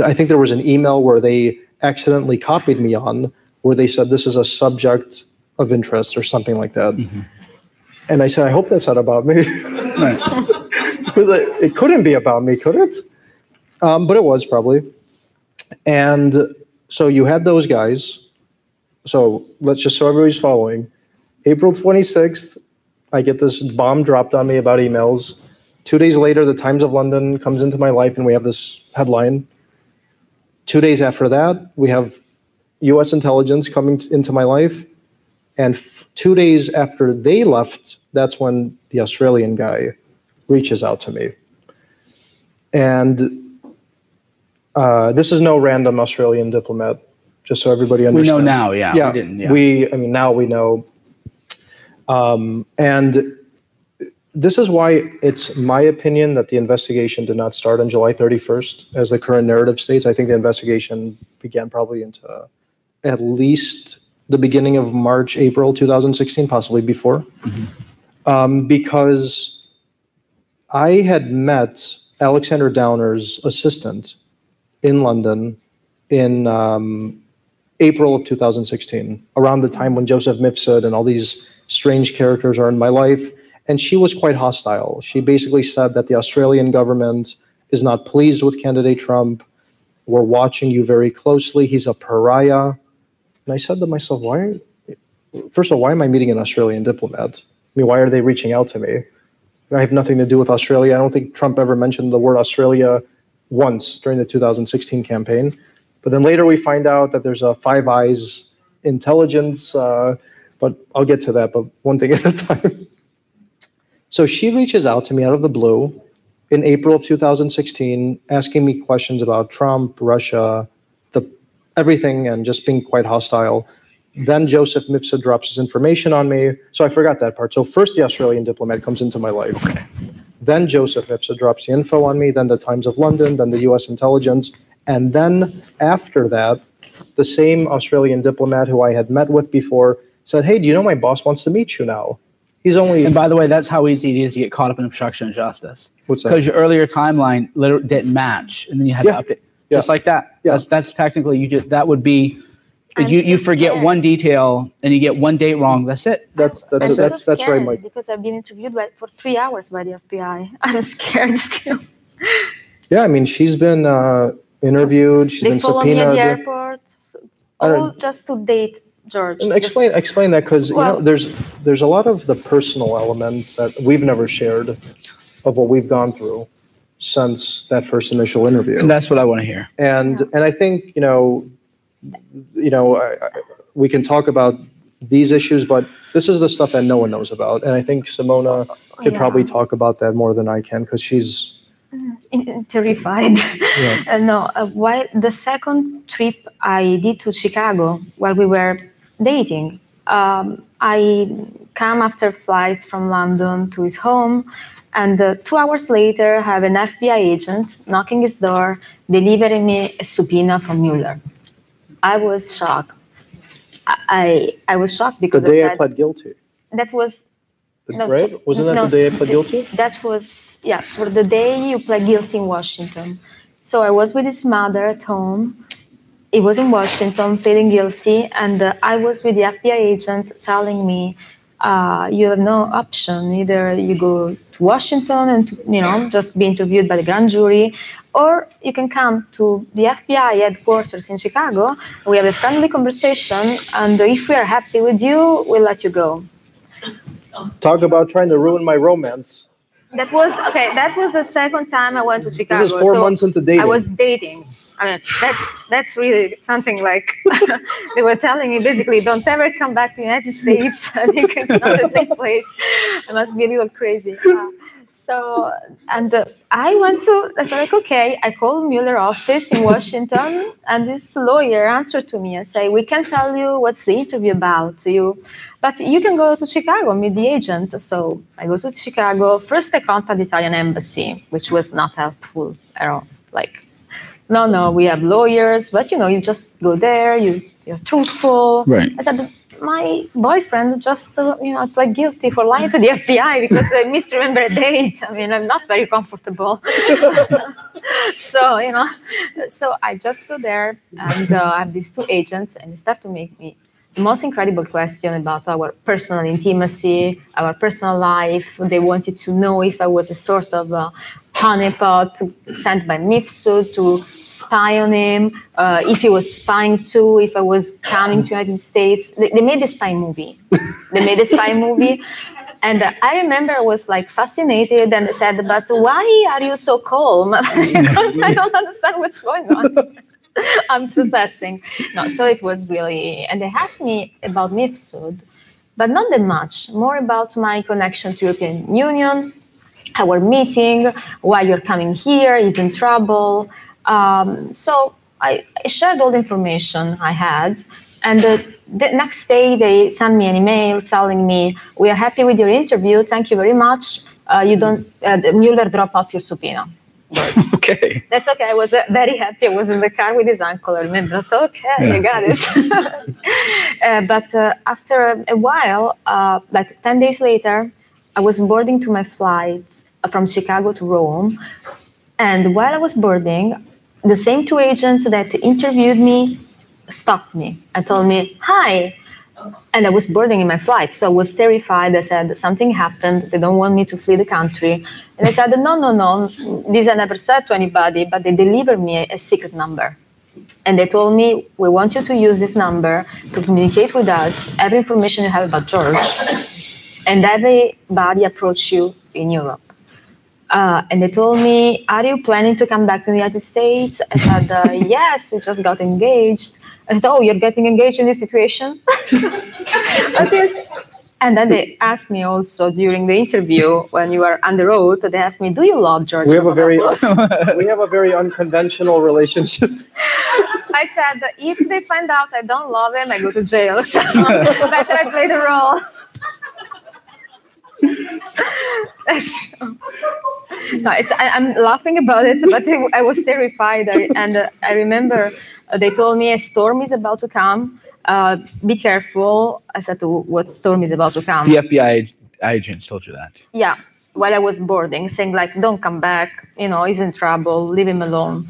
I think there was an email where they accidentally copied me on, where they said this is a subject of interest or something like that. Mm-hmm. And I said, I hope that's not about me. Because it couldn't be about me, could it? But it was probably. And so you had those guys. So let's just so everybody's following. April 26th, I get this bomb dropped on me about emails. 2 days later, the Times of London comes into my life and we have this headline. 2 days after that, we have U.S. intelligence coming into my life. And 2 days after they left, that's when the Australian guy reaches out to me. And this is no random Australian diplomat, just so everybody understands. We know now, yeah. Yeah, we didn't, now we know. And this is why it's my opinion that the investigation did not start on July 31st, as the current narrative states. I think the investigation began probably into at least the beginning of March, April 2016, possibly before. Mm-hmm. Because I had met Alexander Downer's assistant in London in April of 2016, around the time when Joseph Mifsud and all these strange characters are in my life. And she was quite hostile. She basically said that the Australian government is not pleased with candidate Trump. We're watching you very closely. He's a pariah. And I said to myself, first of all, why am I meeting an Australian diplomat? I mean, why are they reaching out to me? I have nothing to do with Australia. I don't think Trump ever mentioned the word Australia once during the 2016 campaign. But then later we find out that there's a Five Eyes intelligence, but I'll get to that, but one thing at a time. So she reaches out to me out of the blue in April of 2016, asking me questions about Trump, Russia, everything, and just being quite hostile. Then Joseph Mifsud drops his information on me. So I forgot that part. So first the Australian diplomat comes into my life. Okay. Then Joseph Mifsud drops the info on me, then the Times of London, then the US intelligence. And then after that, the same Australian diplomat who I had met with before said, hey, do you know my boss wants to meet you now? He's only... And by the way, that's how easy it is to get caught up in obstruction of justice. What's that? Because your earlier timeline literally didn't match, and then you had to update. Yeah. Just like that. Yeah. That's technically, that would be... You forget scared. one detail and you get one date wrong. That's it. That's right, Mike. Because I've been interviewed for 3 hours by the FBI. I'm scared still. Yeah, I mean, she's been interviewed. She's been subpoenaed. They follow me at the airport. All just to date George. And explain that, because there's a lot of the personal element that we've never shared of what we've gone through since that first initial interview. And that's what I want to hear. And I think we can talk about these issues, but this is the stuff that no one knows about. And I think Simona could probably talk about that more than I can, because she's terrified. Yeah. While the second trip I did to Chicago while we were dating, I come after flight from London to his home, and 2 hours later, I have an FBI agent knocking his door, delivering me a subpoena from Mueller. I was shocked. I was shocked because the day I pled guilty. That was right. Wasn't that the day I pled guilty? That was for the day you pled guilty in Washington. So I was with his mother at home. He was in Washington pleading guilty, and I was with the FBI agent telling me, you have no option. Either you go to Washington and just be interviewed by the grand jury, or you can come to the FBI headquarters in Chicago. We have a friendly conversation, and if we are happy with you, we'll let you go. Talk about trying to ruin my romance. That was the second time I went to Chicago. This is 4 months into dating. I was dating. I mean, that's really something like they were telling me basically, don't ever come back to the United States. I think it's not the same place. I must be a little crazy. I said, okay, I called Mueller office in Washington, and this lawyer answered to me and say, we can tell you what's the interview about to you, but you can go to Chicago, meet the agent. So I go to Chicago. First, I contact the Italian embassy, which was not helpful at all. Like, no, we have lawyers, but you just go there, you're truthful. Right. I said, my boyfriend just pled guilty for lying to the FBI because I misremember a date. I mean, I'm not very comfortable. So I just go there, and I have these two agents, and they start to make me the most incredible question about our personal intimacy, our personal life. They wanted to know if I was a sort of honeypot sent by Mifsud to spy on him, if he was spying too, if I was coming to the United States. They made a spy movie. And I remember I was like fascinated, and I said, but why are you so calm? Because I don't understand what's going on. I'm processing. No, so it was really, and they asked me about Mifsud, but not that much, more about my connection to European Union, our meeting, why you're coming here, he's in trouble. So I shared all the information I had, and the next day they sent me an email telling me, we are happy with your interview, thank you very much. Mueller dropped off your subpoena. Okay. That's okay. I was very happy. I was in the car with his uncle. I remember. I thought, okay, I got it. But after a while, like 10 days later, I was boarding to my flight from Chicago to Rome. And while I was boarding, the same two agents that interviewed me stopped me and told me, "Hi." And I was boarding in my flight, so I was terrified. I said, something happened. They don't want me to flee the country. And I said, no. This I never said to anybody, but they delivered me a secret number. And they told me, we want you to use this number to communicate with us every information you have about George. And everybody approach you in Europe. And they told me, are you planning to come back to the United States? I said, yes, we just got engaged. I said, oh, you're getting engaged in this situation? And then they asked me also during the interview, when you were on the road, they asked me, do you love George? We have a very unconventional relationship. I said, if they find out I don't love him, I go to jail. So better I play the role. That's true. No, I'm laughing about it, but I was terrified. I remember they told me a storm is about to come. Be careful. I said, what storm is about to come? The FBI agents told you that. Yeah, while I was boarding, saying like, don't come back. He's in trouble. Leave him alone.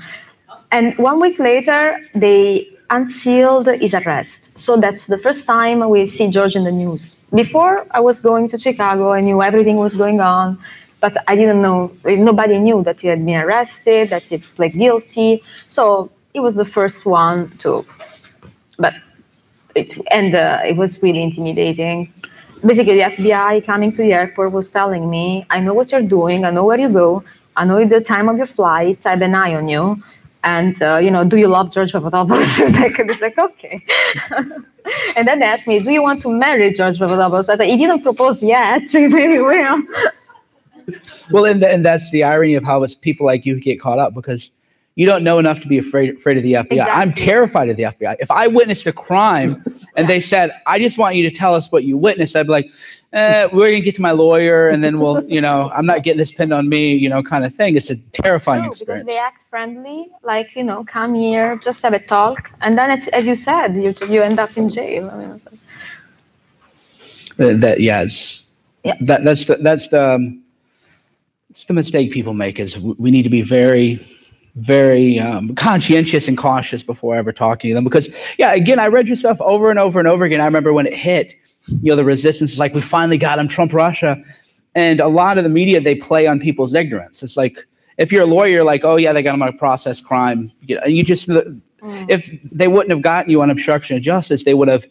And 1 week later, they unsealed his arrest. So that's the first time we see George in the news. Before I was going to Chicago, I knew everything was going on, but I didn't know, nobody knew that he had been arrested, that he pled guilty. So he was the first one to, it was really intimidating. Basically, the FBI coming to the airport was telling me, I know what you're doing, I know where you go, I know the time of your flight, I have an eye on you. And, do you love George Papadopoulos? It's like, okay. And then they asked me, do you want to marry George Papadopoulos? I said, he didn't propose yet. Maybe will. Well, and that's the irony of how it's people like you get caught up, because you don't know enough to be afraid of the FBI. Exactly. I'm terrified of the FBI. If I witnessed a crime and they said, I just want you to tell us what you witnessed, I'd be like, we're going to get to my lawyer and then we'll, I'm not getting this pinned on me, kind of thing. It's a terrifying experience. Because they act friendly, like, come here, just have a talk. And then it's, as you said, you end up in jail. It's the mistake people make, is we need to be very, very conscientious and cautious before ever talking to them, because again, I read your stuff over and over and over again. I remember when it hit, the resistance is like, we finally got him, Trump Russia. And a lot of the media, they play on people's ignorance. It's like, if you're a lawyer, you're like, oh yeah, they got him on a process crime. You just, if they wouldn't have gotten you on obstruction of justice, they would have,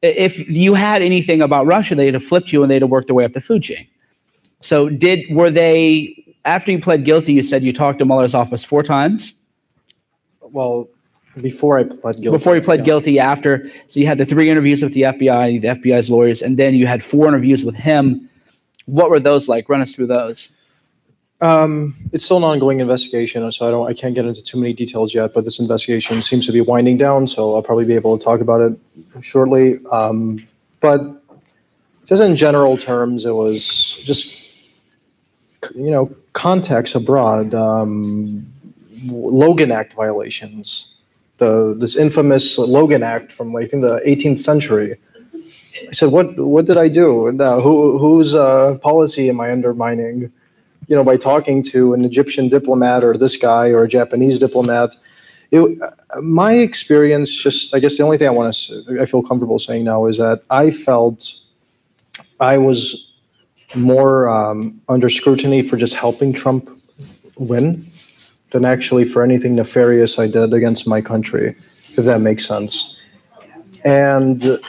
if you had anything about Russia, they'd have flipped you and they'd have worked their way up the food chain. So were they, after you pled guilty, you said you talked to Mueller's office 4 times? Well, before I pled guilty. Before you pled guilty, after. So you had the 3 interviews with the FBI's lawyers, and then you had 4 interviews with him. What were those like? Run us through those. It's still an ongoing investigation, so I can't get into too many details yet, but this investigation seems to be winding down, so I'll probably be able to talk about it shortly. But just in general terms, it was just, contacts abroad, Logan Act violations, this infamous Logan Act from, I think, the 18th century. I said, what did I do? And, whose policy am I undermining? By talking to an Egyptian diplomat or this guy or a Japanese diplomat. My experience, I guess the only thing I feel comfortable saying now is that I felt I was more under scrutiny for just helping Trump win than actually for anything nefarious I did against my country, if that makes sense. And,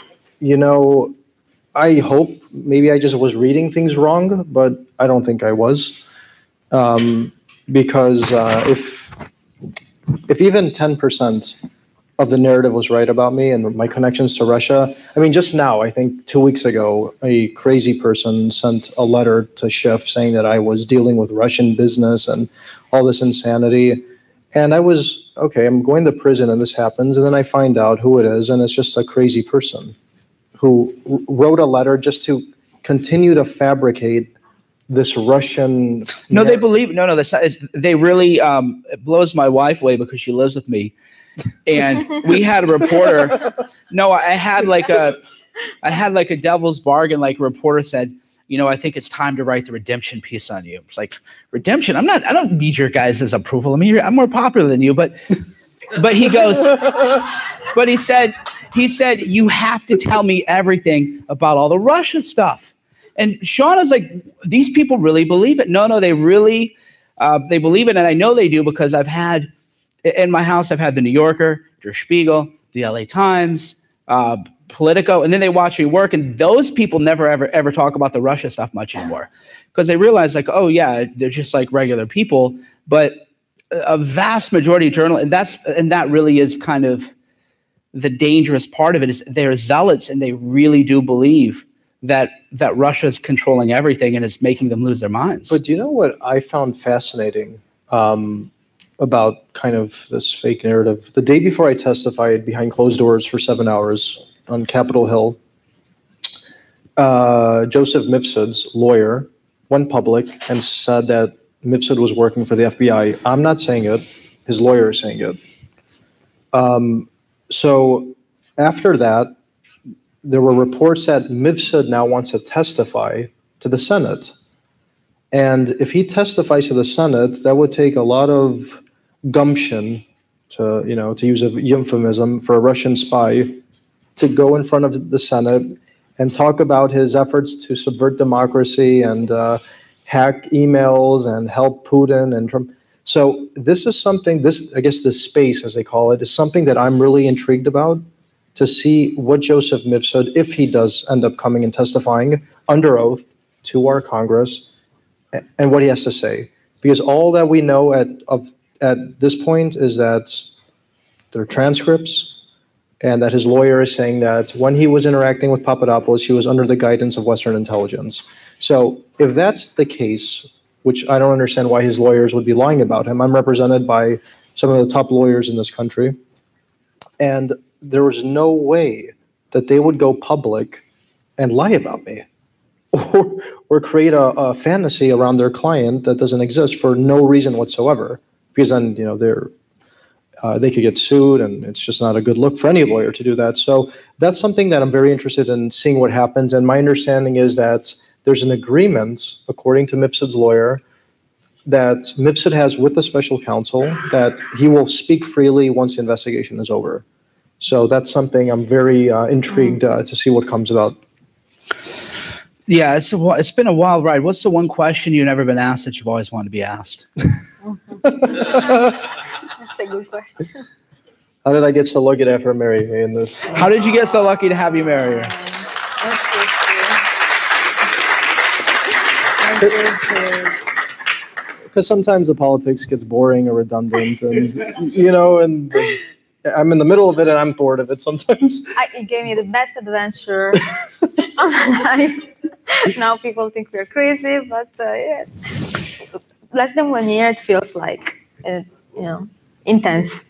I hope maybe I just was reading things wrong, but I don't think I was. Because if even 10% of the narrative was right about me and my connections to Russia, just now, I think 2 weeks ago, a crazy person sent a letter to Schiff saying that I was dealing with Russian business and all this insanity. And I was, okay, I'm going to prison and this happens. And then I find out who it is, and it's just a crazy person who wrote a letter just to continue to fabricate this Russian. No, they believe. No. They really. It blows my wife away because she lives with me, and we had a reporter. No, I had like a devil's bargain. Like a reporter said, I think it's time to write the redemption piece on you. It's like, redemption? I don't need your guys' approval. I mean, I'm more popular than you, but he goes, but he said, you have to tell me everything about all the Russia stuff. And Sean is like, these people really believe it. No, they really, they believe it. And I know they do because in my house, I've had the New Yorker, Der Spiegel, the LA Times, Politico, and then they watch me work. And those people never, ever talk about the Russia stuff much anymore because they realize like, oh yeah, they're just like regular people. But a vast majority of journalists, and that really is kind of the dangerous part of it, is they're zealots and they really do believe that Russia's controlling everything and it's making them lose their minds. But do you know what I found fascinating about kind of this fake narrative? The day before I testified behind closed doors for 7 hours on Capitol Hill, Joseph Mifsud's lawyer went public and said that Mifsud was working for the FBI. I'm not saying it. His lawyer is saying it. So after that, there were reports that Mifsud now wants to testify to the Senate. And if he testifies to the Senate, that would take a lot of gumption, to use a euphemism, for a Russian spy to go in front of the Senate and talk about his efforts to subvert democracy and hack emails and help Putin and Trump. So this is something, I guess this space, as they call it, is something that I'm really intrigued about, to see what Joseph Mifsud, if he does end up coming and testifying under oath to our Congress, and what he has to say. Because all that we know at this point is that there are transcripts, and that his lawyer is saying that when he was interacting with Papadopoulos, he was under the guidance of Western intelligence. So if that's the case, which I don't understand why his lawyers would be lying about him. I'm represented by some of the top lawyers in this country. And there was no way that they would go public and lie about me or create a fantasy around their client that doesn't exist for no reason whatsoever. Because then, they could get sued, and it's just not a good look for any lawyer to do that. So that's something that I'm very interested in seeing what happens. And my understanding is that there's an agreement, according to Mifsud's lawyer, that Mifsud has with the special counsel that he will speak freely once the investigation is over. So that's something I'm very intrigued to see what comes about. Yeah, it's been a wild ride. What's the one question you've never been asked that you've always wanted to be asked? That's a good question. How did I get so lucky to have her marry me in this? How did you get so lucky to have you marry her? Because sometimes the politics gets boring or redundant, and and I'm in the middle of it and I'm bored of it sometimes. It gave me the best adventure of my life. Now people think we're crazy, but yeah. Less than 1 year, it feels like intense.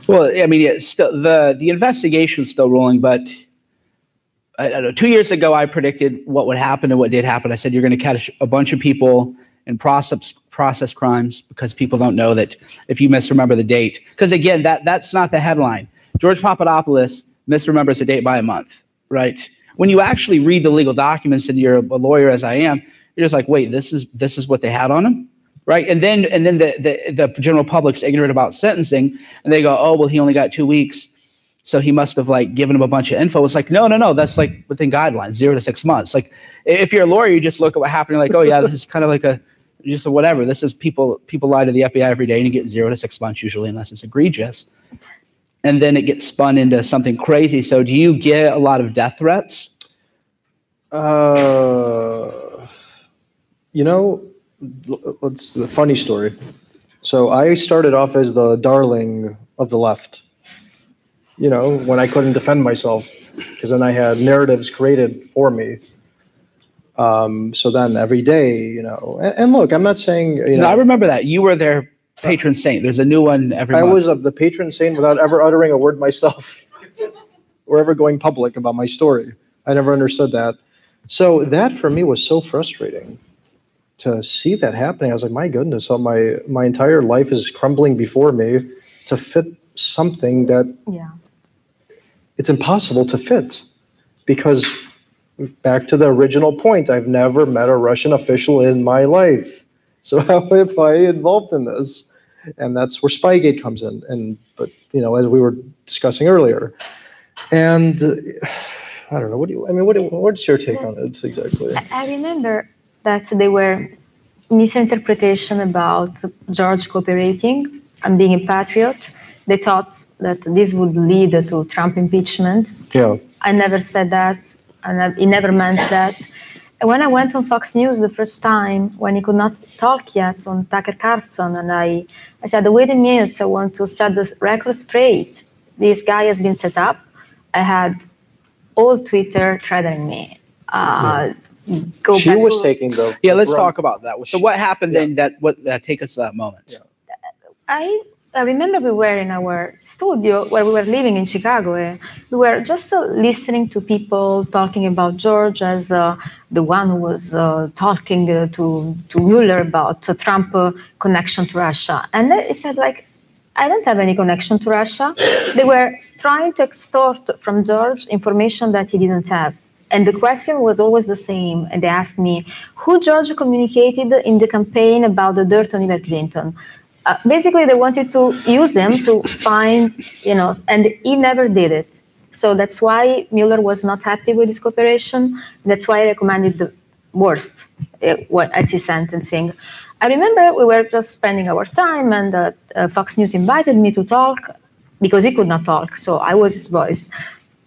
Well, I mean, it's still the investigation is still rolling, but I don't know. 2 years ago, I predicted what would happen and what did happen. I said you're going to catch a bunch of people in process crimes because people don't know that if you misremember the date. Because again, that's not the headline. George Papadopoulos misremembers the date by a month, right? When you actually read the legal documents and you're a lawyer as I am, you're just like, wait, this is what they had on him, right? And then the general public's ignorant about sentencing, and they go, oh well, he only got 2 weeks, so he must have like given him a bunch of info. It's like no, that's like within guidelines, 0 to 6 months. Like if you're a lawyer, you just look at what happened. You're like, oh yeah, this is kind of like just a whatever. This is people lie to the FBI every day, and you get 0 to 6 months usually, unless it's egregious. And then it gets spun into something crazy. So do you get a lot of death threats? It's the funny story. So I started off as the darling of the left, when I couldn't defend myself, because then I had narratives created for me. So then every day, and look, I'm not saying, No, I remember that. You were their patron saint. There's a new one every month. I was the patron saint without ever uttering a word myself or ever going public about my story. I never understood that. So that for me was so frustrating to see that happening. I was like, my goodness, so my entire life is crumbling before me to fit something that it's impossible to fit, because back to the original point, I've never met a Russian official in my life. So how am I involved in this? And that's where Spygate comes in. But as we were discussing earlier, and I don't know. What's your take on it exactly? I remember that there were misinterpretation about George cooperating and being a patriot. They thought that this would lead to Trump impeachment. Yeah. I never said that, and he never meant that. And when I went on Fox News the first time, when he could not talk yet on Tucker Carlson, and I said, wait a minute, I want to set the record straight. This guy has been set up. I had all Twitter threatening me. She was taking the let's talk about that. So what happened then? That take us to that moment. Yeah. I remember we were in our studio where we were living in Chicago. We were just listening to people talking about George as the one who was talking to Mueller about Trump connection to Russia. And he said, I don't have any connection to Russia. They were trying to extort from George information that he didn't have. And the question was always the same. And they asked me, who George communicated in the campaign about the dirt on Hillary Clinton? Basically, they wanted to use him to find, and he never did it. So that's why Mueller was not happy with his cooperation. That's why I recommended the worst at his sentencing. I remember we were just spending our time, and Fox News invited me to talk because he could not talk. So I was his voice.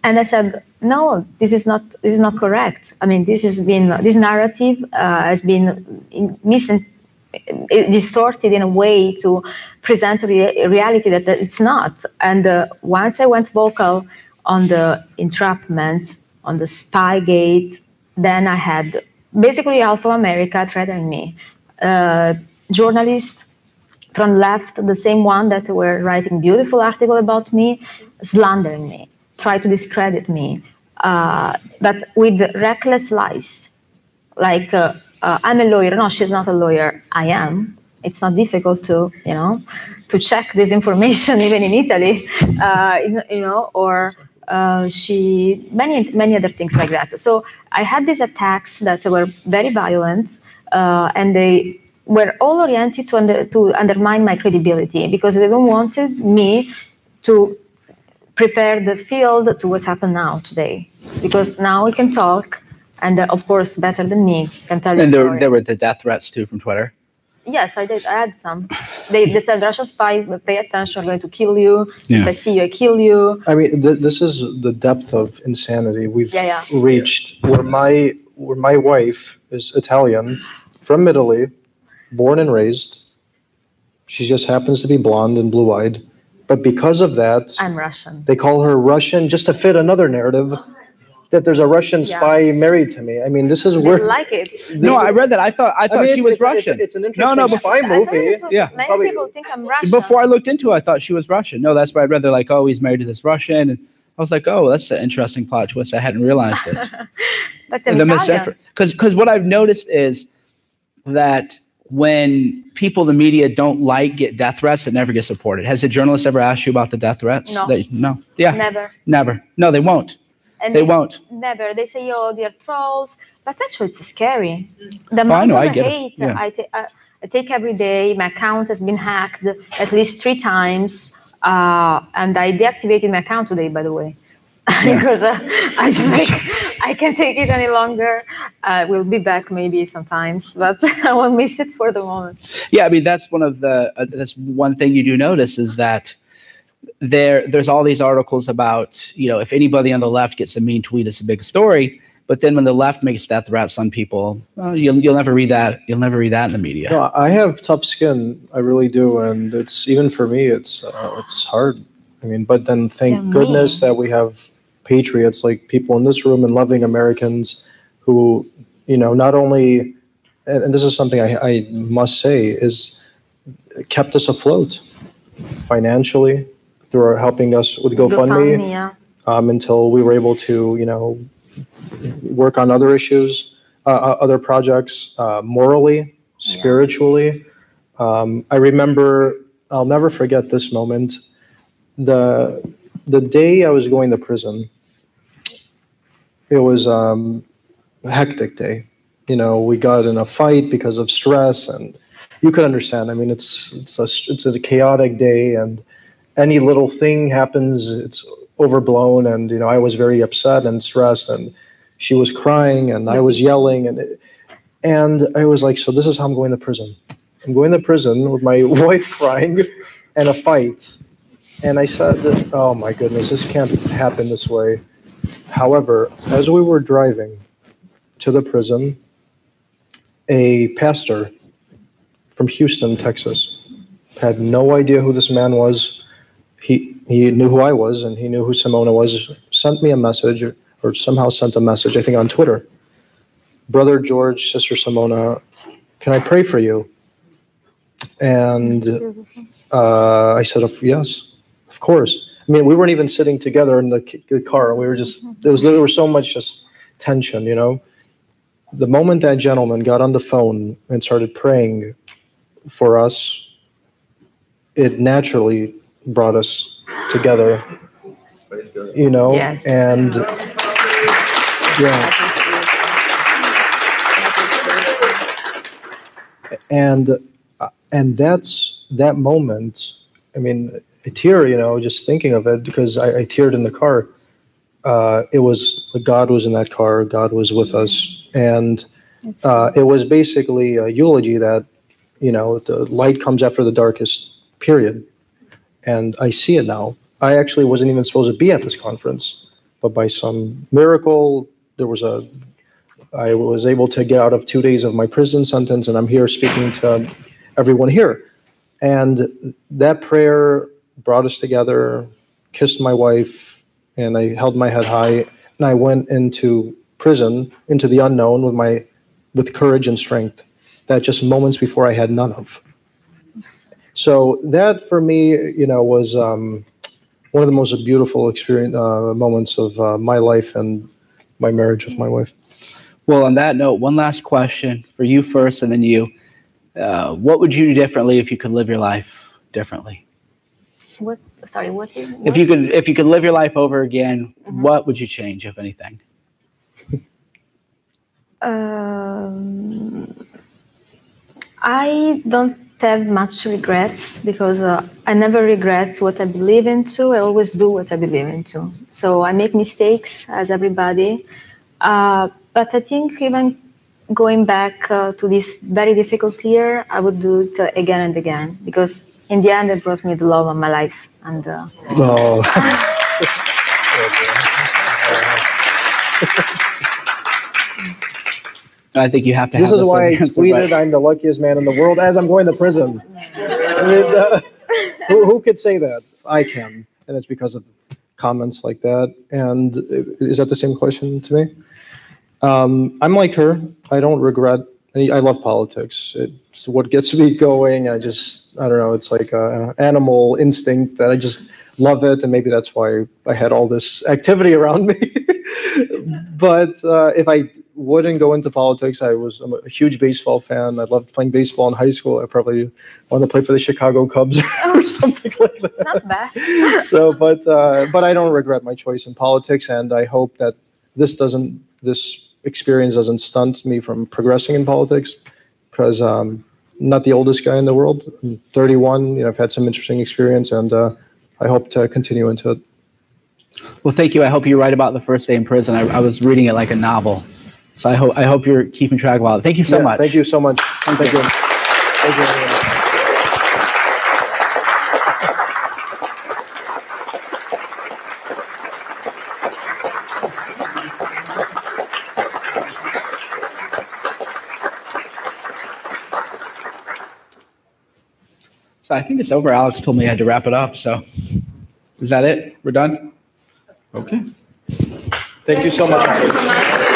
And I said, no, this is not correct. I mean, this narrative has been distorted in a way to present a reality that it's not. And once I went vocal on the entrapment, on the Spygate, then I had basically half of America threatening me. Journalists from left, the same one that were writing beautiful article about me, slandering me, try to discredit me, but with reckless lies, I'm a lawyer. No, she's not a lawyer. I am. It's not difficult to check this information even in Italy, or many other things like that. So I had these attacks that were very violent, and they were all oriented to undermine my credibility because they don't wanted me to prepare the field to what happened now today. Because now we can talk. And of course, better than me, can tell you. And there were the death threats too from Twitter. Yes, I did. I had some. They said Russian spy, pay attention, I'm going to kill you. Yeah. If I see you, I kill you. I mean, this is the depth of insanity we've reached. Where my wife is Italian, from Italy, born and raised. She just happens to be blonde and blue-eyed, but because of that, I'm Russian. They call her Russian just to fit another narrative. That there's a Russian spy married to me. I mean, this is where. Like it. No, I read that. I thought she was Russian. It's an interesting spy movie. Many people think I'm Russian. Before I looked into it, I thought she was Russian. No, that's why I read. They're like, oh, he's married to this Russian, and I was like, oh, that's an interesting plot twist. I hadn't realized it. But because what I've noticed is that when people, the media, don't get death threats, it never gets supported. Has a journalist ever asked you about the death threats? No. No. Yeah. Never. No, they won't. And they won't. Never. They say, oh, they're trolls. But actually, it's scary. The amount of hate I take every day. My account has been hacked at least 3 times. And I deactivated my account today, by the way. Because I just I can't take it any longer. We'll be back maybe sometimes, but I won't miss it for the moment. Yeah, I mean, that's that's one thing you do notice is that there's all these articles about, if anybody on the left gets a mean tweet, it's a big story. But then when the left makes death threats on people, you'll never read that. You'll never read that in the media. No, I have tough skin. I really do. And it's even for me, it's hard. I mean, but then thank goodness that we have patriots like people in this room and loving Americans who, not only, and this is something I must say, is kept us afloat financially through helping us with GoFundMe until we were able to, work on other issues, other projects, morally, spiritually. I remember, I'll never forget this moment. The day I was going to prison, it was hectic day. You know, we got in a fight because of stress, and you could understand. I mean, it's a chaotic day, and any little thing happens, it's overblown. And you know, I was very upset and stressed, and she was crying, and I was yelling, and I was like, so this is how I'm going to prison. I'm going to prison with my wife crying and a fight. And I said, oh my goodness, this can't happen this way. However, as we were driving to the prison, a pastor from Houston, Texas, had no idea who this man was. He knew who I was, and he knew who Simona was, sent me a message, or somehow sent a message, I think on Twitter. Brother George, Sister Simona, can I pray for you? And I said, yes, of course. I mean, we weren't even sitting together in the car. We were just, there was so much just tension, you know. The moment that gentleman got on the phone and started praying for us, it naturally brought us together, you know. Yes. And yeah. And that's that moment. I mean, I tear, you know, just thinking of it, because I teared in the car. It was, God was in that car. God was with us. And it was basically a eulogy that, you know, the light comes after the darkest period. And I see it now. I actually wasn't even supposed to be at this conference, but by some miracle, I was able to get out of 2 days of my prison sentence, and I'm here speaking to everyone here. And that prayer brought us together, kissed my wife, and I held my head high, and I went into prison, into the unknown with courage and strength that just moments before I had none of. So that for me, you know, was one of the most beautiful moments of my life and my marriage with my wife. Well, on that note, one last question for you first, and then you. What would you do differently if you could live your life differently? What? Sorry, what? If you could live your life over again, what would you change, if anything? I don't have much regrets, because I never regret what I believe into. I always do what I believe into. So I make mistakes, as everybody. But I think even going back to this very difficult year, I would do it again and again, because in the end, it brought me the love of my life. And I think you have to. This is why I tweeted, "I'm the luckiest man in the world," as I'm going to prison. I mean, who could say that? I can, and it's because of comments like that. And is that the same question to me? I'm like her. I don't regret. I love politics. It's what gets me going. I don't know. It's like an animal instinct that I just love it. And maybe that's why I had all this activity around me. But if I wouldn't go into politics, I'm a huge baseball fan. I loved playing baseball in high school. I probably wanted to play for the Chicago Cubs or something like that. not bad. So, but I don't regret my choice in politics. And I hope that this experience doesn't stunt me from progressing in politics, because I'm not the oldest guy in the world. I'm 31. You know, I've had some interesting experience, and I hope to continue into it. Well, thank you. I hope you're right about the first day in prison. I was reading it like a novel, so I hope you're keeping track of all of it. Thank you so much. Thank you so much. Thank you. Thank you. So I think it's over. Alex told me I had to wrap it up. So is that it? We're done? Okay. Thank you so much. Thank you so much.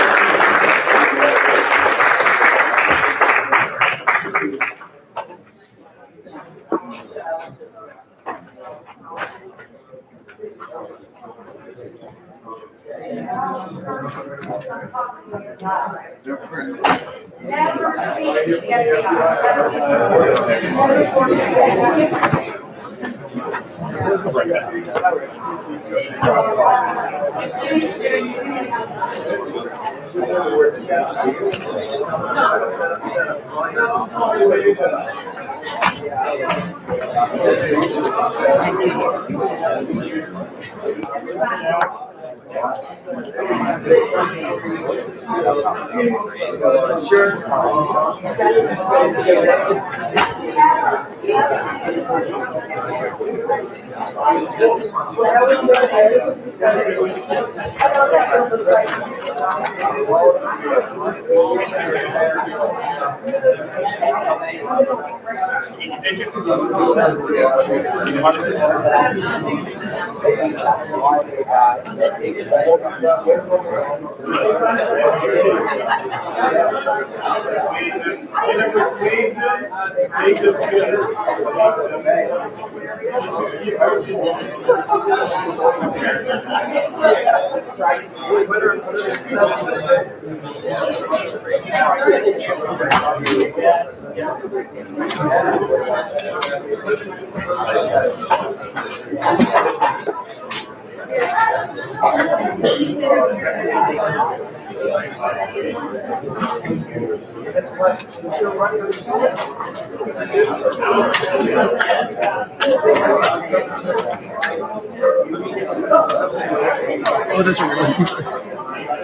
Oh, that's right.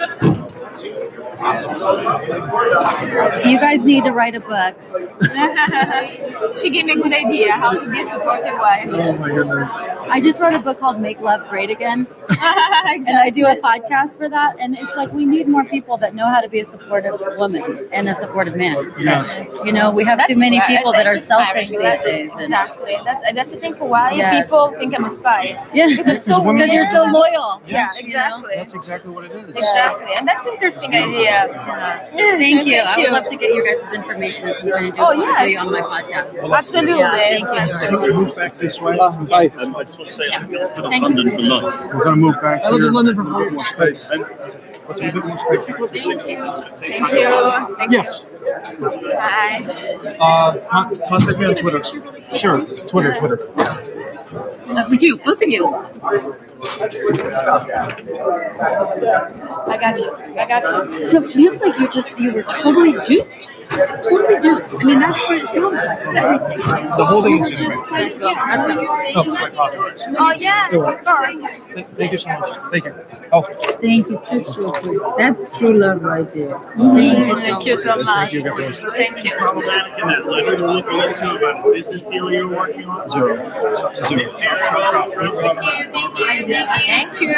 You guys need to write a book. She gave me a good idea how to be a supportive wife. Oh my goodness. I just wrote a book called Make Love Great Again. And I do a podcast for that. And it's like we need more people that know how to be a supportive woman and a supportive man. Yes. You know, we have too many people that are selfish these days. And Exactly. That's the thing for why people think I'm a spy. yeah, Because it's so because you're so loyal. Yeah, you know? exactly. That's exactly what it is. Exactly. And that's an interesting idea. Thank you. I would love to get your guys' information at some point and do you on my podcast. Absolutely. Yeah, thank you. Can we move back this way? I just want to say I'm going to London for London. We're going to move back. I lived in London for 4 years. Space. What's a bit more space? Thank you. Yes. Bye. Contact me on Twitter. Sure. Twitter. With you, both of you. I got you. So it feels like you were totally duped. Totally duped. I mean, that's what it sounds like. Everything. Like, The whole thing is you were just just quite scared. Oh, it's my podcast. Oh, yes, of course. Thank you so much. Thank you. Oh, Thank you. That's true love right there. Thank you so much. Thank you. Problematic in that letter you're looking into about a business deal you're working on? zero. Thank you.